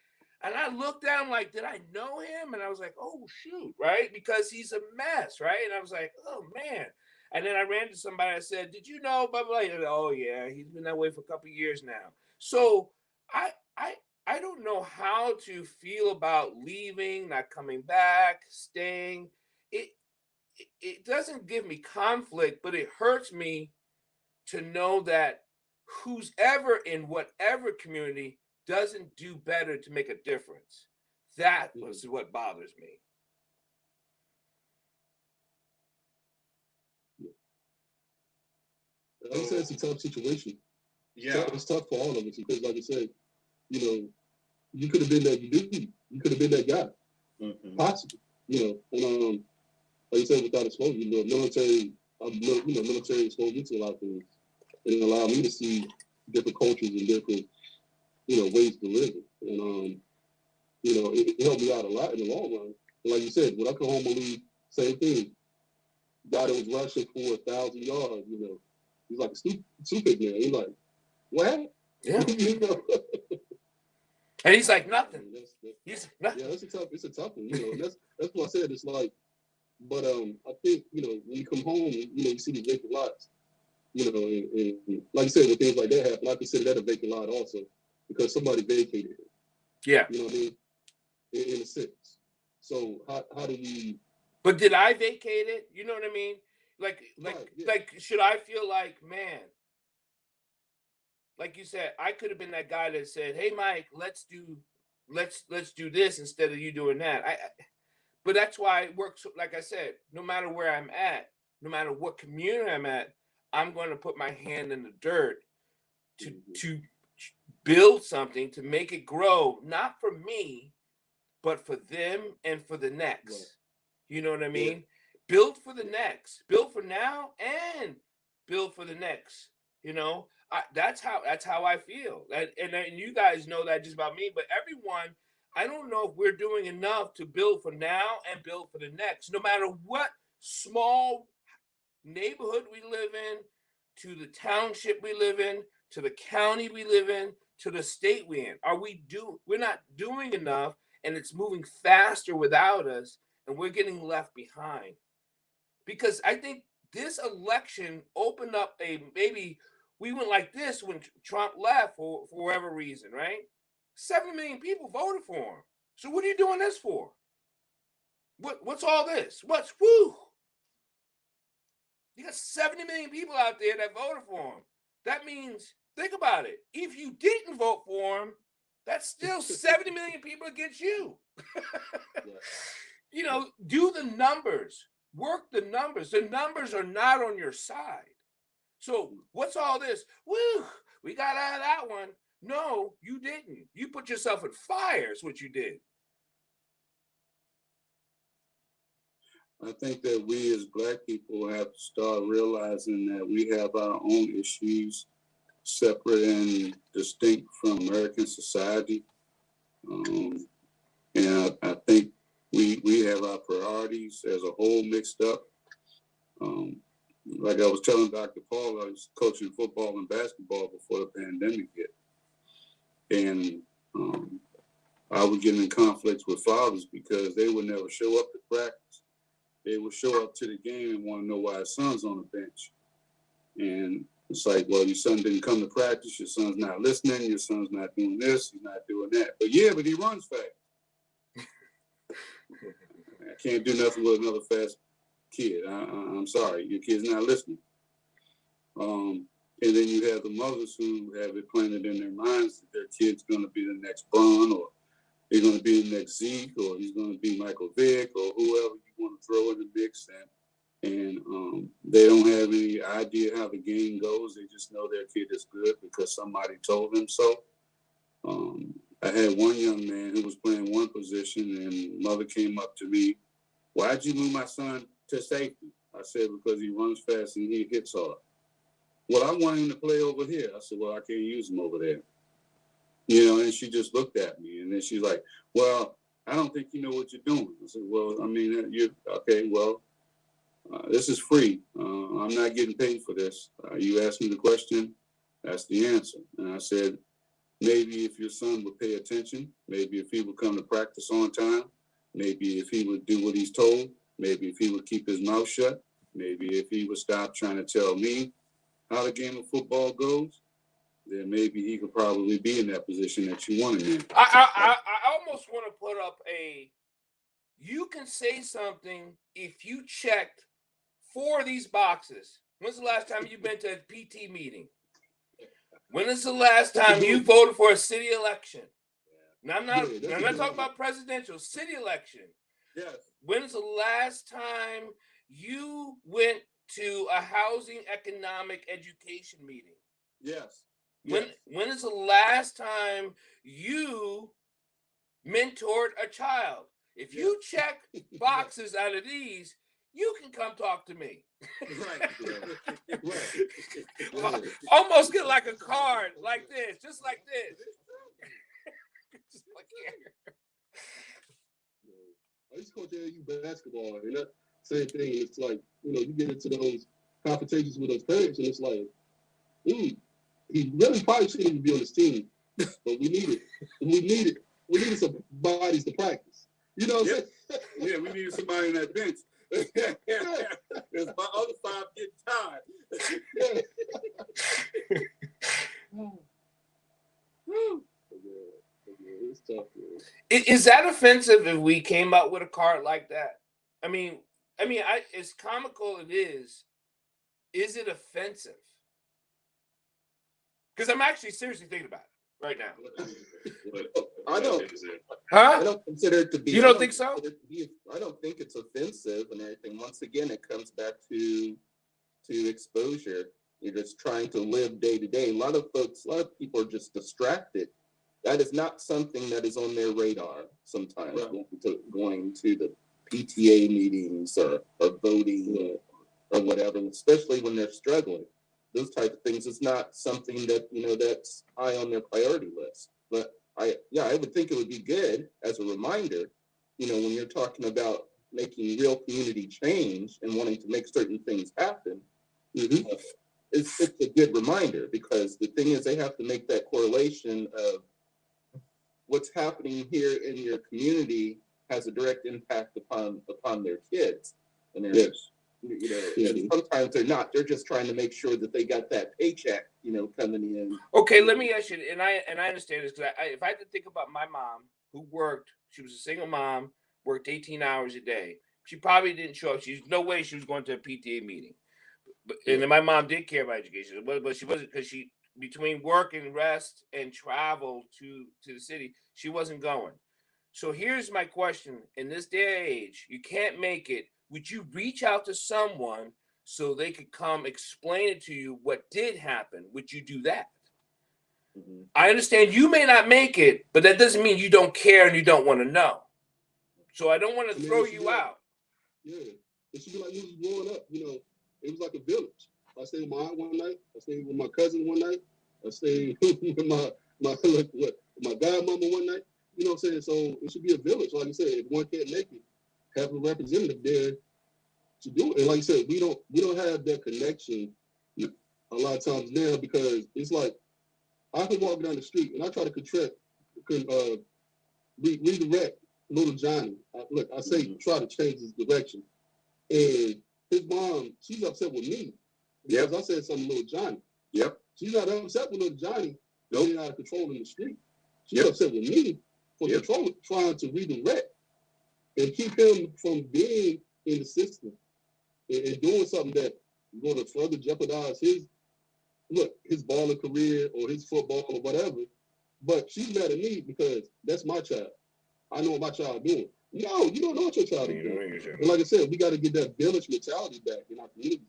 And I looked at him like, did I know him? And I was like, oh, shoot, right? Because he's a mess, right? And I was like, oh, man. And then I ran to somebody. I said, did you know, blah, blah, blah? Oh, yeah, he's been that way for a couple of years now. So I don't know how to feel about leaving, not coming back, staying. It doesn't give me conflict, but it hurts me to know that who's ever in whatever community doesn't do better to make a difference. That was what bothers me. Like I said, it's a tough situation. Yeah. It's tough for all of us because, like I said, you could have been that dude. You could have been that guy. Mm-hmm. Possibly. And like you said, without exposure, military exposed me to a lot of things. It allowed me to see different cultures and different, ways to live. And, it helped me out a lot in the long run. And like you said, when I come home and leave, same thing. Guy that was rushing for 1,000 yards, he's like a stupid man. He's like, what? Yeah. And he's like, nothing. He's nothing. Yeah, it's a tough one. That's what I said. It's like, but I think when you come home, you see these vacant lots. And like you said, when things like that happen, I consider that a vacant lot also because somebody vacated it. Yeah. You know what I mean? In a sense. So how do we? But did I vacate it? You know what I mean? Like, should I feel like, man? Like you said, I could have been that guy that said, "Hey, Mike, let's do this instead of you doing that." But that's why it works. Like I said, no matter where I'm at, no matter what community I'm at, I'm going to put my hand in the dirt to build something, to make it grow, not for me, but for them and for the next. Right. You know what I mean? Yeah. Build for the next, build for now, and build for the next. That's how I feel. And you guys know that just about me, but everyone, I don't know if we're doing enough to build for now and build for the next, no matter what small neighborhood we live in, to the township we live in, to the county we live in, to the state we're in. We're not doing enough, and it's moving faster without us, and we're getting left behind. Because I think this election opened up maybe we went like this when Trump left for whatever reason, right? 7 million people voted for him. So what are you doing this for? What's all this? Woo? You got 70 million people out there that voted for him. That means, think about it. If you didn't vote for him, that's still 70 million people against you. Do the numbers. Work the numbers. The numbers are not on your side. So what's all this? Woo, we got out of that one. No, you didn't. You put yourself in fire is what you did. I think that we as Black people have to start realizing that we have our own issues separate and distinct from American society. And I think we have our priorities as a whole mixed up. Like I was telling Dr. Paul, I was coaching football and basketball before the pandemic hit. And I would get in conflicts with fathers because they would never show up to practice. They would show up to the game and want to know why his son's on the bench. And it's like, well, your son didn't come to practice. Your son's not listening. Your son's not doing this. He's not doing that. But yeah, but he runs fast. I can't do nothing with another fast kid. I'm sorry. Your kid's not listening. And then you have the mothers who have it planted in their minds that their kid's going to be the next Bron, or they're going to be the next Zeke, or he's going to be Michael Vick, or whoever you want to throw in the mix. And they don't have any idea how the game goes. They just know their kid is good because somebody told them so. I had one young man who was playing one position, and mother came up to me, "Why'd you move my son to safety?" I said, "Because he runs fast and he hits hard." "Well, I want him to play over here." I said, "Well, I can't use him over there." And she just looked at me, and then she's like, "Well, I don't think you know what you're doing." I said, "Well, I mean, you're okay. Well, this is free. I'm not getting paid for this. You asked me the question, that's the answer." And I said, maybe if your son would pay attention, maybe if he would come to practice on time, maybe if he would do what he's told, maybe if he would keep his mouth shut, maybe if he would stop trying to tell me how the game of football goes, then maybe he could probably be in that position that you want him in. I almost want to put up you can say something if you checked 4 of these boxes. When's the last time you've been to a PT meeting? When is the last time you voted for a city election? Now, I'm not talking about presidential, city election. Yes. When is the last time you went to a housing economic education meeting? Yes. When is the last time you mentored a child? If you check boxes out of these, you can come talk to me. Right. Almost get like a card like this, just like this. Just like here. I used to coach AAU basketball, and that same thing. It's like, you get into those confrontations with those parents, and it's like, he really probably shouldn't even be on this team, but we need it. We needed some bodies to practice. You know what I'm saying? Yeah, we needed somebody on that bench. Because my other 5 get tired. It's tough, man. Is that offensive if we came out with a card like that? I mean, as comical it is it offensive? Because I'm actually seriously thinking about it right now. I don't. Huh? I don't consider it to be. You don't think so? I don't think it's offensive and everything. Once again, it comes back to exposure. You're just trying to live day to day. A lot of people are just distracted. That is not something that is on their radar sometimes. Right. Going to the PTA meetings or voting or whatever, especially when they're struggling. Those type of things is not something that, that's high on their priority list. But I would think it would be good as a reminder, when you're talking about making real community change and wanting to make certain things happen, it's a good reminder, because the thing is, they have to make that correlation of what's happening here in your community has a direct impact upon their kids. And sometimes they're not. They're just trying to make sure that they got that paycheck, coming in. Okay, let me ask you, and I understand this, because if I had to think about my mom, who worked, she was a single mom, worked 18 hours a day. She probably didn't show up. There's no way she was going to a PTA meeting. And then my mom did care about education, but she wasn't, because she, between work and rest and travel to the city, she wasn't going. So here's my question: in this day and age, you can't make it. Would you reach out to someone so they could come explain it to you what did happen? Would you do that? Mm-hmm. I understand you may not make it, but that doesn't mean you don't care and you don't want to know. So I don't want to throw you out. Yeah, it should be like we was growing up. You know, it was like a village. I stayed with my aunt one night. I stayed with my cousin one night. I stayed with my godmama one night. You know what I'm saying? So it should be a village. Like I said, if one can't make it, have a representative there to do it. And like I said, we don't have that connection a lot of times now, because it's like I can walk down the street and I try to redirect little Johnny. I say try to change his direction, and his mom, she's upset with me because I said something to little Johnny. Yep. She's not upset with little Johnny being out of control in the street. She's upset with me for trying to redirect and keep him from being in the system and doing something that is going to further jeopardize his balling career or his football or whatever. But she's mad at me because that's my child. I know what my child doing. No, you don't know what your child is doing. And like I said, we got to get that village mentality back in our communities.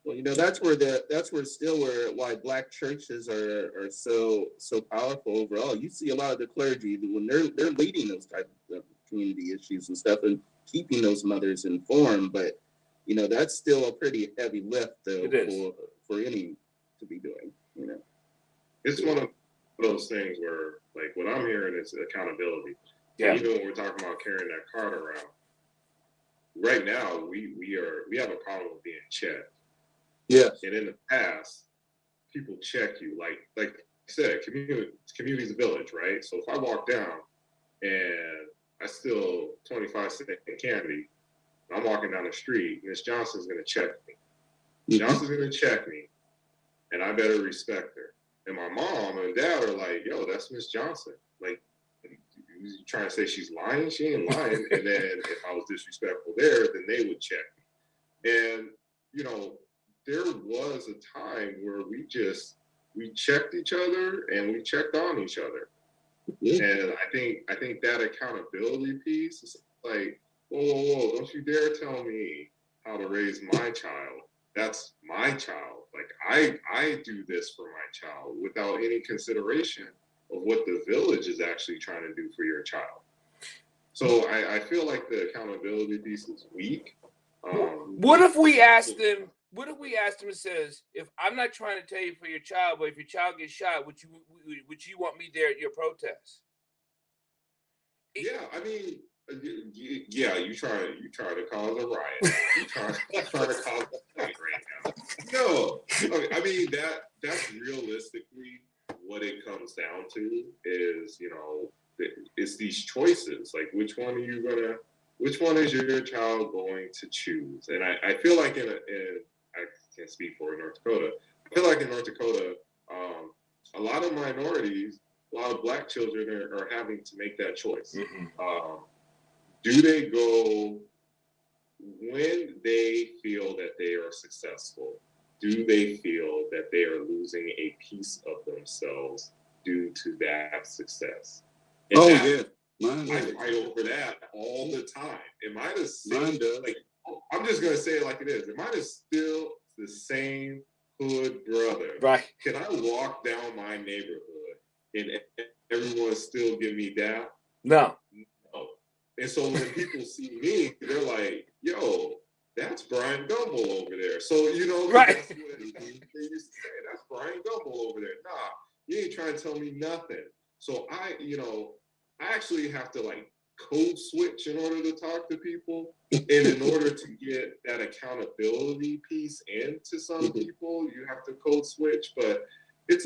Well, you know, that's why Black churches are so powerful overall. You see a lot of the clergy when they're leading those type of community issues and stuff and keeping those mothers informed. But you know, that's still a pretty heavy lift though for any to be doing. You know, it's one of those things where, like, what I'm hearing is accountability. Yeah. Even when we're talking about carrying that card around, right now we have a problem with being checked. Yes. And in the past, people check you. Like you said, community's a village, right? So if I walk down and I steal 25-cent candy, I'm walking down the street, Miss Johnson's gonna check me. Johnson's gonna check me, and I better respect her. And my mom and dad are like, yo, that's Miss Johnson. Like, you trying to say she's lying? She ain't lying. And then if I was disrespectful there, then they would check me. And, you know, there was a time where we checked each other and we checked on each other. And I think that accountability piece is like, whoa, don't you dare tell me how to raise my child. That's my child. Like I do this for my child without any consideration of what the village is actually trying to do for your child. So I feel like the accountability piece is weak. What if we asked them? What if we asked them and says, if I'm not trying to tell you for your child, but if your child gets shot, would you want me there at your protest? Yeah, I mean, yeah, you try to cause a riot. You try to cause a fight right now. No, I mean that's realistically what it comes down to is, you know, it's these choices. Like, which one is your child going to choose? And I feel like I can't speak for North Dakota. I feel like in North Dakota, a lot of minorities, a lot of Black children are having to make that choice. Mm-hmm. Do they go when they feel that they are successful? Do they feel that they are losing a piece of themselves due to that success? And I fight over that all the time. Am I the same? Like, I'm just gonna say it like it is. Am I still the same hood brother? Right. Can I walk down my neighborhood and everyone still give me that? No. And so when people see me, they're like, yo, that's Brian Gumbel over there. So, you know, right. That's what they used to say, that's Brian Gumbel over there. Nah, you ain't trying to tell me nothing. So I actually have to like code switch in order to talk to people. And in order to get that accountability piece into some people, you have to code switch. But it's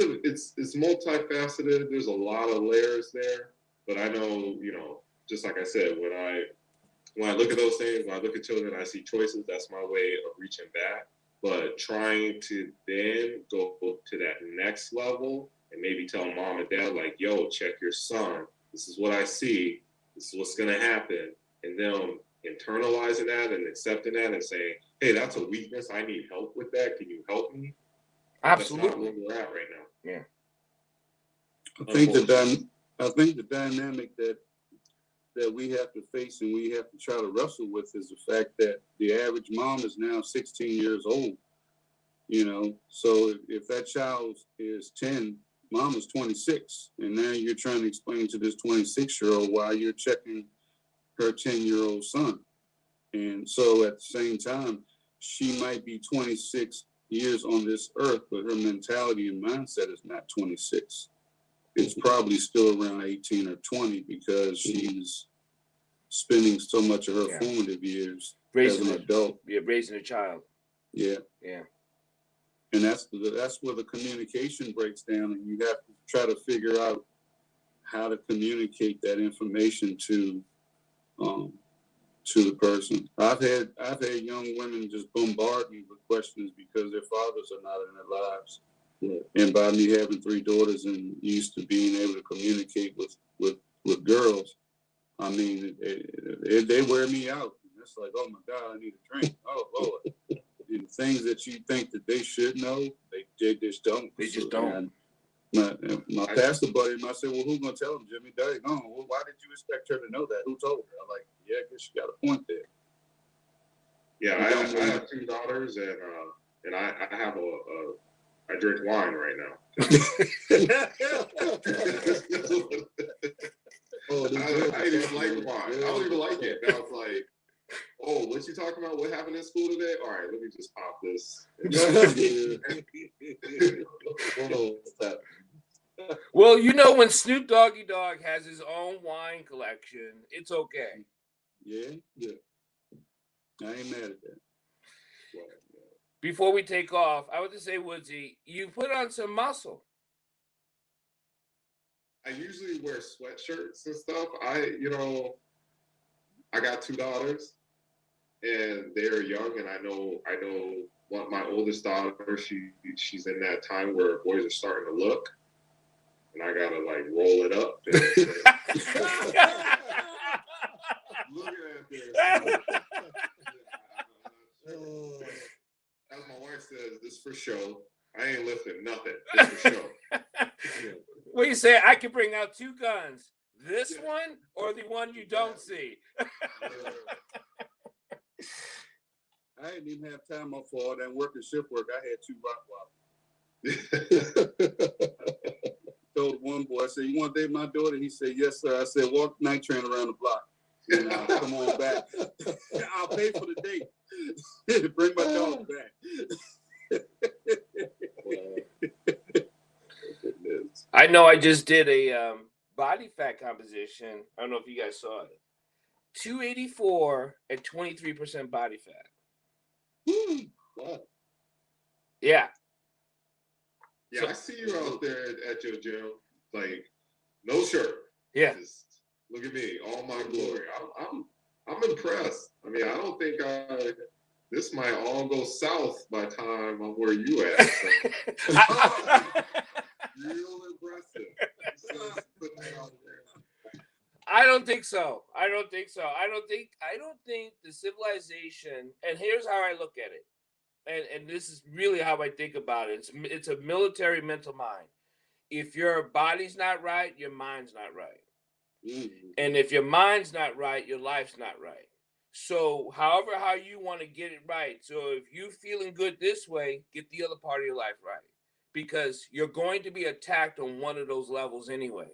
multifaceted. There's a lot of layers there. But I know, you know, just like I said, when I look at those things, when I look at children, I see choices. That's my way of reaching back. But trying to then go to that next level and maybe tell mom and dad, like, yo, check your son. This is what I see. This is what's going to happen. And them internalizing that and accepting that and saying, hey, that's a weakness. I need help with that. Can you help me? Absolutely. That's not where we're at right now. Yeah. I think the dynamic that we have to face and we have to try to wrestle with is the fact that the average mom is now 16 years old. You know, so if that child is 10, mom is 26, and now you're trying to explain to this 26-year-old why you're checking her 10-year-old son. And so at the same time, she might be 26 years on this earth, but her mentality and mindset is not 26. It's probably still around 18 or 20 because she's spending so much of her formative years as an adult. Yeah, raising a child. Yeah. Yeah. And that's where the communication breaks down, and you have to try to figure out how to communicate that information to the person. I've had young women just bombard me with questions because their fathers are not in their lives. Yeah. And by me having 3 daughters and used to being able to communicate with girls, I mean, they wear me out. It's like, oh my God, I need a drink. Oh Lord. And things that you think that they should know, they just don't. They just don't. And my pastor buddy, I said, well, who's gonna tell him, Jimmy? Daddy, no. Well, why did you expect her to know that? Who told her? I'm like, yeah, I guess you got a point there. Yeah, I have 2 daughters, and I have I drink wine right now. Oh, I didn't even like wine. I don't even like it. I was like, oh, what you talking about? What happened in school today? All right, let me just pop this. Well, you know, when Snoop Doggy Dogg has his own wine collection, it's okay. Yeah. I ain't mad at that. Before we take off, I would just say, Woodsy, you put on some muscle. I usually wear sweatshirts and stuff. I got 2 daughters, and they're young, and I know what my oldest daughter, she's in that time where boys are starting to look, and I gotta like roll it up. Look at this. As my wife says, this for show. I ain't lifting nothing. This for show. What do you say? I can bring out 2 guns. This one or the one you don't see? I didn't even have time for all that work and shift work. I had 2 rock wobblers. Told one boy, I said, you want to date my daughter? He said, yes, sir. I said, walk the night train around the block. And I'll come on back. I'll pay for the date. Bring my dog back. I know I just did a body fat composition. I don't know if you guys saw it. 284 at 23% body fat. Wow. Yeah. Yeah, I see you out there at your gym, like no shirt. Yeah. Just look at me, all my glory. I'm impressed. I mean, I don't think this might all go south by the time I'm where you at. So. Real impressive. I don't think so. I don't think the civilization, and here's how I look at it. And this is really how I think about it. It's a military mental mind. If your body's not right, your mind's not right. Mm-hmm. And if your mind's not right, your life's not right. So how you want to get it right. So if you're feeling good this way, get the other part of your life right. Because you're going to be attacked on one of those levels anyway.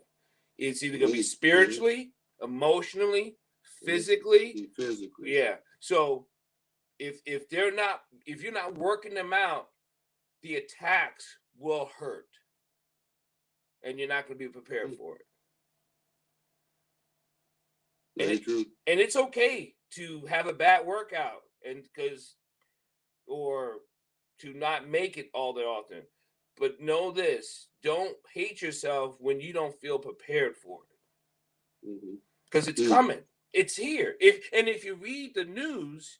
It's either going to be spiritually, emotionally, physically. Yeah. So if you're not working them out, the attacks will hurt. And you're not going to be prepared for it. And it's okay to have a bad workout or to not make it all that often. But know this, don't hate yourself when you don't feel prepared for it. Because it's coming. It's here. If you read the news,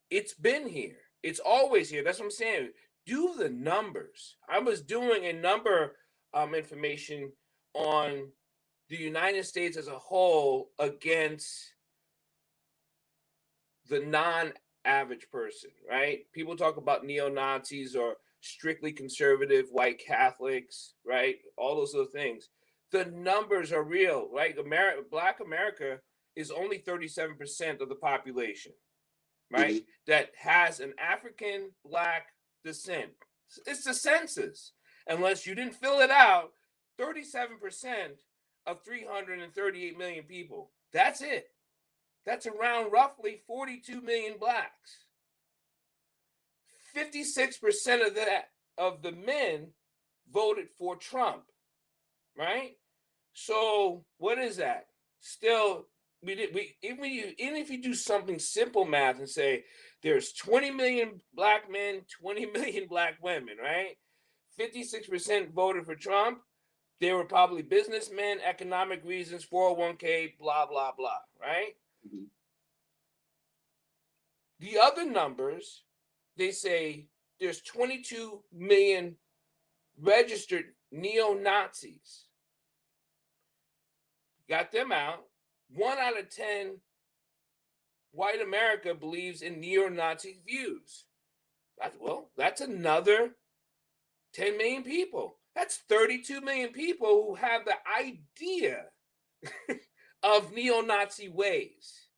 it's been here. It's always here. That's what I'm saying. Do the numbers. I was doing a number information on the United States as a whole against the non-average person, right? People talk about neo-Nazis or strictly conservative white Catholics, right? All those other things. The numbers are real, right? Black America is only 37% of the population, right? That has an African Black descent. It's the census. Unless you didn't fill it out, 37% of 338 million people. That's it. That's around roughly 42 million blacks. 56% of the men voted for Trump, right? So what is that? Still, even if you do something simple math and say there's 20 million black men, 20 million black women, right? 56% voted for Trump. They were probably businessmen, economic reasons, 401k, blah, blah, blah, right? Mhm. The other numbers, they say there's 22 million registered neo-Nazis. Got them out. 1 out of 10 white America believes in neo-Nazi views. That's another 10 million people. That's 32 million people who have the idea of neo-Nazi ways.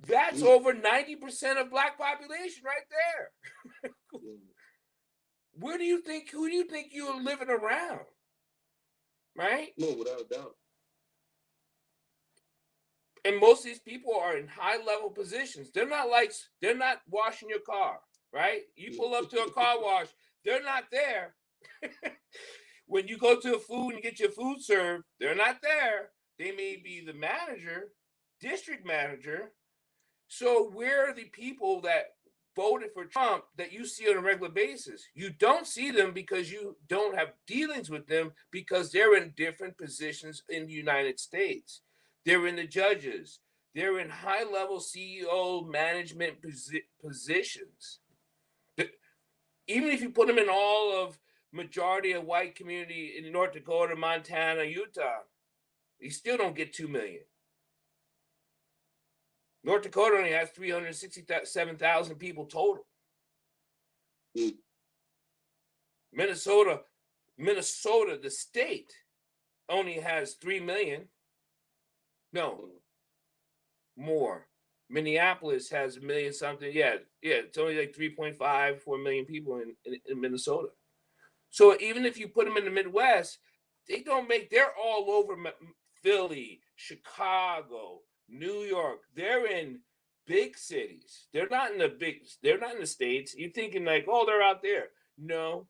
That's over 90% of black population right there. Who do you think you're living around? Right? No, without a doubt. And most of these people are in high level positions. They're not washing your car, right? You pull up to a car wash, they're not there. When you go to a food and get your food served, they're not there. They may be the manager, district manager. So where are the people that voted for Trump that you see on a regular basis? You don't see them because you don't have dealings with them because they're in different positions in the United States. They're in the judges. They're in high-level CEO management positions. Even if you put them in all of majority of white community in North Dakota, Montana, Utah, you still don't get 2 million. North Dakota only has 367,000 people total. Minnesota, the state, only has 3 million. No, more. Minneapolis has 1 million something. Yeah, it's only like 3.5, 4 million people in Minnesota. So even if you put them in the Midwest, they're all over Philly, Chicago, New York. They're in big cities. They're not in the States. You're thinking like, oh, they're out there. No.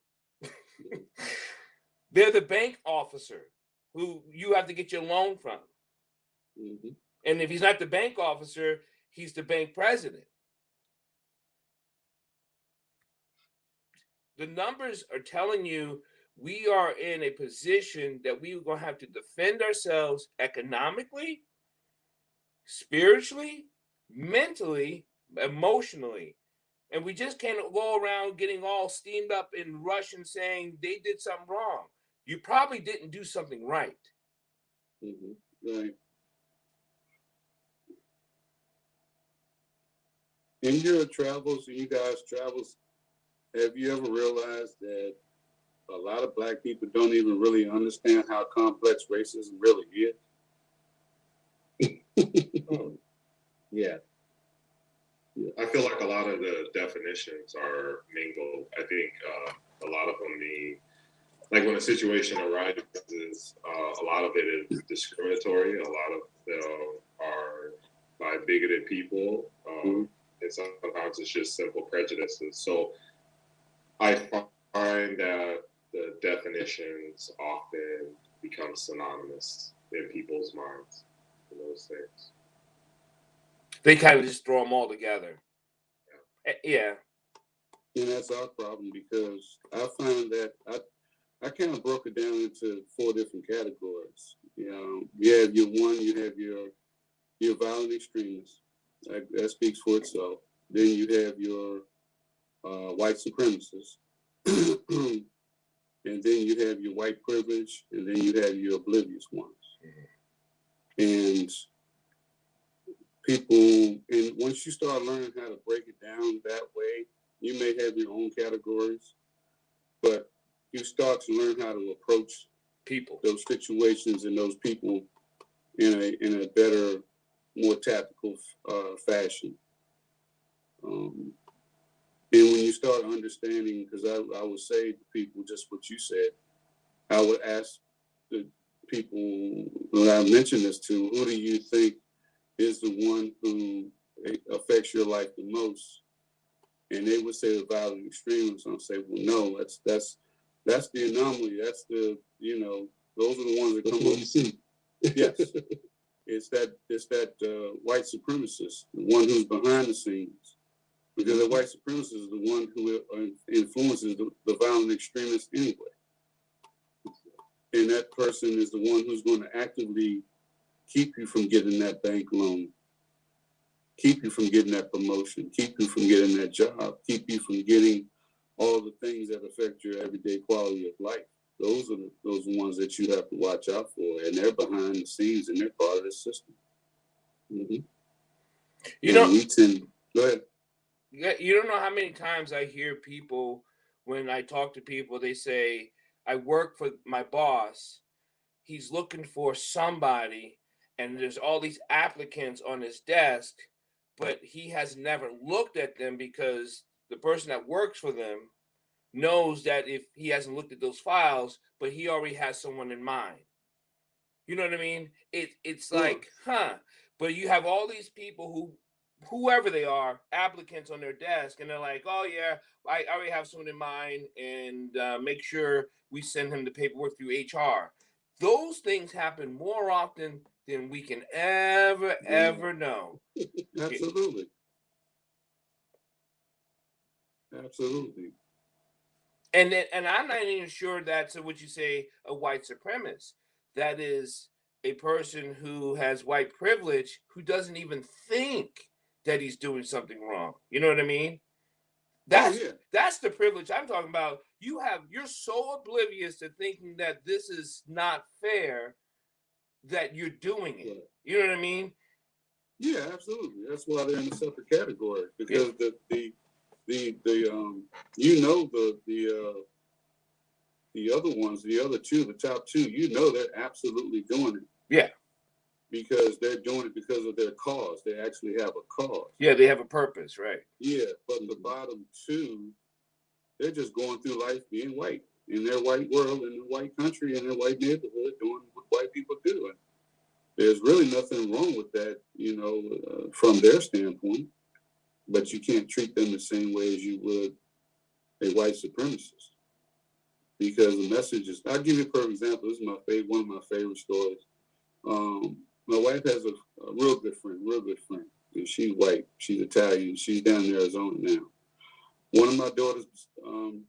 They're the bank officer who you have to get your loan from. Mm-hmm. And if he's not the bank officer, he's the bank president. The numbers are telling you we are in a position that we are going to have to defend ourselves economically, spiritually, mentally, emotionally. And we just can't go around getting all steamed up in rush and saying they did something wrong. You probably didn't do something right. Mm-hmm. Right. In your travels, you guys' travels, have you ever realized that a lot of black people don't even really understand how complex racism really is? Yeah. I feel like a lot of the definitions are mingled. I think a lot of them mean, like when a situation arises, a lot of it is discriminatory. A lot of them are by bigoted people. And sometimes it's just simple prejudices. So I find that the definitions often become synonymous in people's minds for those things. They kind of just throw them all together. Yeah. And that's our problem because I find that I kind of broke it down into 4 different categories. You know, you have your violent extremists. That speaks for itself. Then you have your white supremacists. And then you have your white privilege, and then you have your oblivious ones. And people, and once you start learning how to break it down that way, you may have your own categories, but you start to learn how to approach people, those situations and those people in a better, more tactical fashion. And when you start understanding, because I would say to people just what you said, I would ask the people who I mentioned this to, who do you think is the one who affects your life the most. And they would say the violent extremists. I'll say, well, no, that's the anomaly. That's the, you know, those are the ones that That's come what up. you see. Yes. It's that white supremacist, the one who's behind the scenes. Because the white supremacist is the one who influences the violent extremists anyway. And that person is the one who's going to actively keep you from getting that bank loan, keep you from getting that promotion, keep you from getting that job, keep you from getting all the things that affect your everyday quality of life. Those are those ones that you have to watch out for, and they're behind the scenes and they're part of the system. Mm-hmm. You know, Go ahead. yeah, you don't know how many times I hear people when I talk to people, they say, I work for my boss. He's looking for somebody, and there's all these applicants on his desk, but he has never looked at them because the person that works for them knows that if he hasn't looked at those files, but he already has someone in mind. You know what I mean? It's Sure. like, but you have all these people who, whoever they are, applicants on their desk, and they're like, oh yeah, I already have someone in mind, and make sure we send him the paperwork through HR. Those things happen more often than we can ever know. Absolutely. Absolutely. And I'm not even sure that's what you say a white supremacist. That is a person who has white privilege who doesn't even think that he's doing something wrong. You know what I mean? That's the privilege I'm talking about. You're so oblivious to thinking that this is not fair that you're doing it. You know what I mean? Yeah, absolutely. That's why they're in a separate category, because the you know the other ones, the other two, the top two, you know they're absolutely doing it. Yeah. Because they're doing it because of their cause. They actually have a cause. Yeah, they have a purpose, right? Yeah, but the bottom two, they're just going through life being white in their white world, in their white country, in their white neighborhood, doing what white people do. And there's really nothing wrong with that, you know, from their standpoint. But you can't treat them the same way as you would a white supremacist, because the message is. I'll give you a perfect example. This is one of my favorite stories. My wife has a real good friend. And she's white. She's Italian. She's down in Arizona now. One of my daughters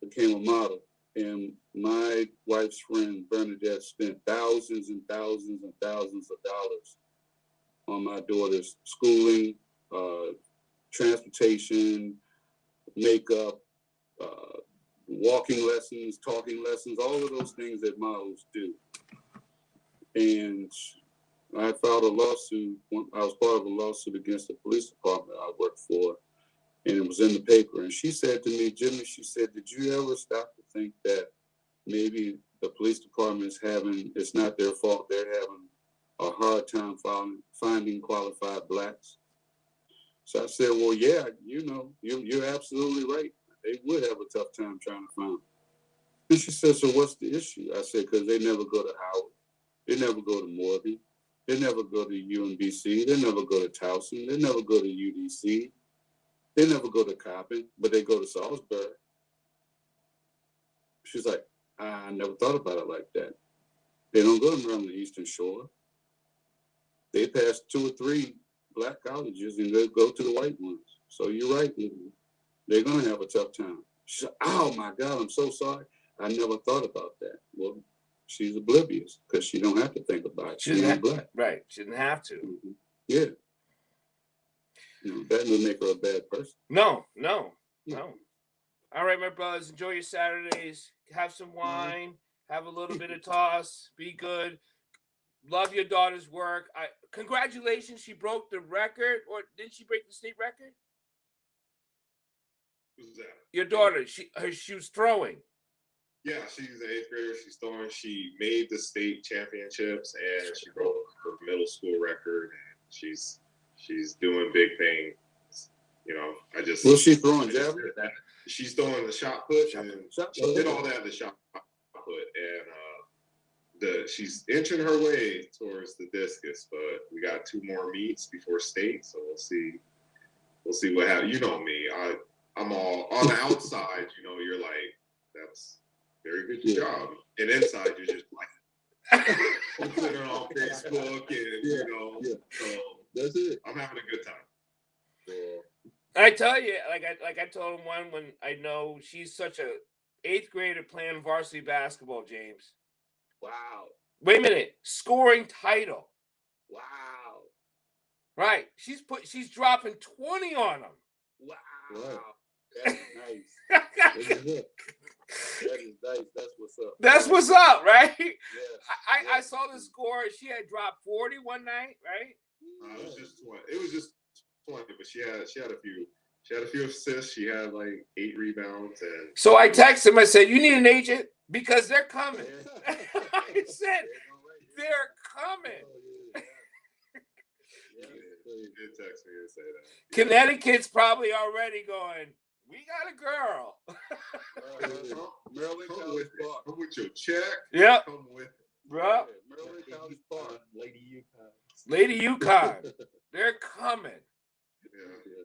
became a model, and my wife's friend Bernadette spent thousands and thousands and thousands of dollars on my daughter's schooling, transportation, makeup, walking lessons, talking lessons, all of those things that models do. And I filed a lawsuit. I was part of a lawsuit against the police department I worked for, and it was in the paper. And she said to me, Jimmy, she said, did you ever stop to think that maybe the police department is it's not their fault, they're having a hard time finding qualified blacks? So I said, well, yeah, you know, you're absolutely right. They would have a tough time trying to find them. And she said, so what's the issue? I said, because they never go to Howard. They never go to Morgan. They never go to UMBC. They never go to Towson. They never go to UDC. They never go to Coppin, but they go to Salisbury. She's like, I never thought about it like that. They don't go to Maryland Eastern Shore. They pass 2 or 3 black colleges and they go to the white ones. So you're right. They're going to have a tough time. She said, oh my God, I'm so sorry. I never thought about that. Well, she's oblivious because she don't have to think about it. She's not black. Right. She didn't have to. Mm-hmm. Yeah. You know, that doesn't make her a bad person. No. All right, my brothers, enjoy your Saturdays. Have some wine. Have a little bit of toss. Be good. Love your daughter's work. Congratulations, she broke the record, or did she break the state record? Who's that? Your daughter. She was throwing. Yeah, she's an 8th grader. She's throwing. She made the state championships, and she broke her middle school record. She's doing big things. You know, Was she throwing javelin? She's throwing the shot put, and she did all that in the shot put. And she's inching her way towards the discus, but we got 2 more meets before state, so we'll see. We'll see what happens. You know me. I'm all on the outside. You know, you're like, that's very good job, and inside you're just like putting it on Facebook, and you know, so That's it. I'm having a good time. I tell you, like I told him one when I know she's such a 8th grader playing varsity basketball, James. Wow. Wait a minute, scoring title. Wow. Right. She's dropping 20 on them. Wow. Right. That's nice. That is it. That is nice. That's what's up. That's what's up, right? Yeah. I saw the score. She had dropped 40 one night, right? It was just 20. It was just 20, but she had a few. She had a few assists. She had like 8 rebounds, and So I texted him. I said, "You need an agent because they're coming." I said, "They're coming." he did text me and say that. Connecticut's probably already going, "We got a girl." Maryland Come College with it. Park. Come with your check. Yep, Come with it. bro. Maryland College Park. Lady Yukon. Lady Yukon, they're coming. Yeah.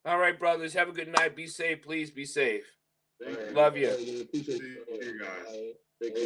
All right, brothers. Have a good night. Be safe, please. Be safe. Thank you. Love you. Appreciate See you. you guys. Take care.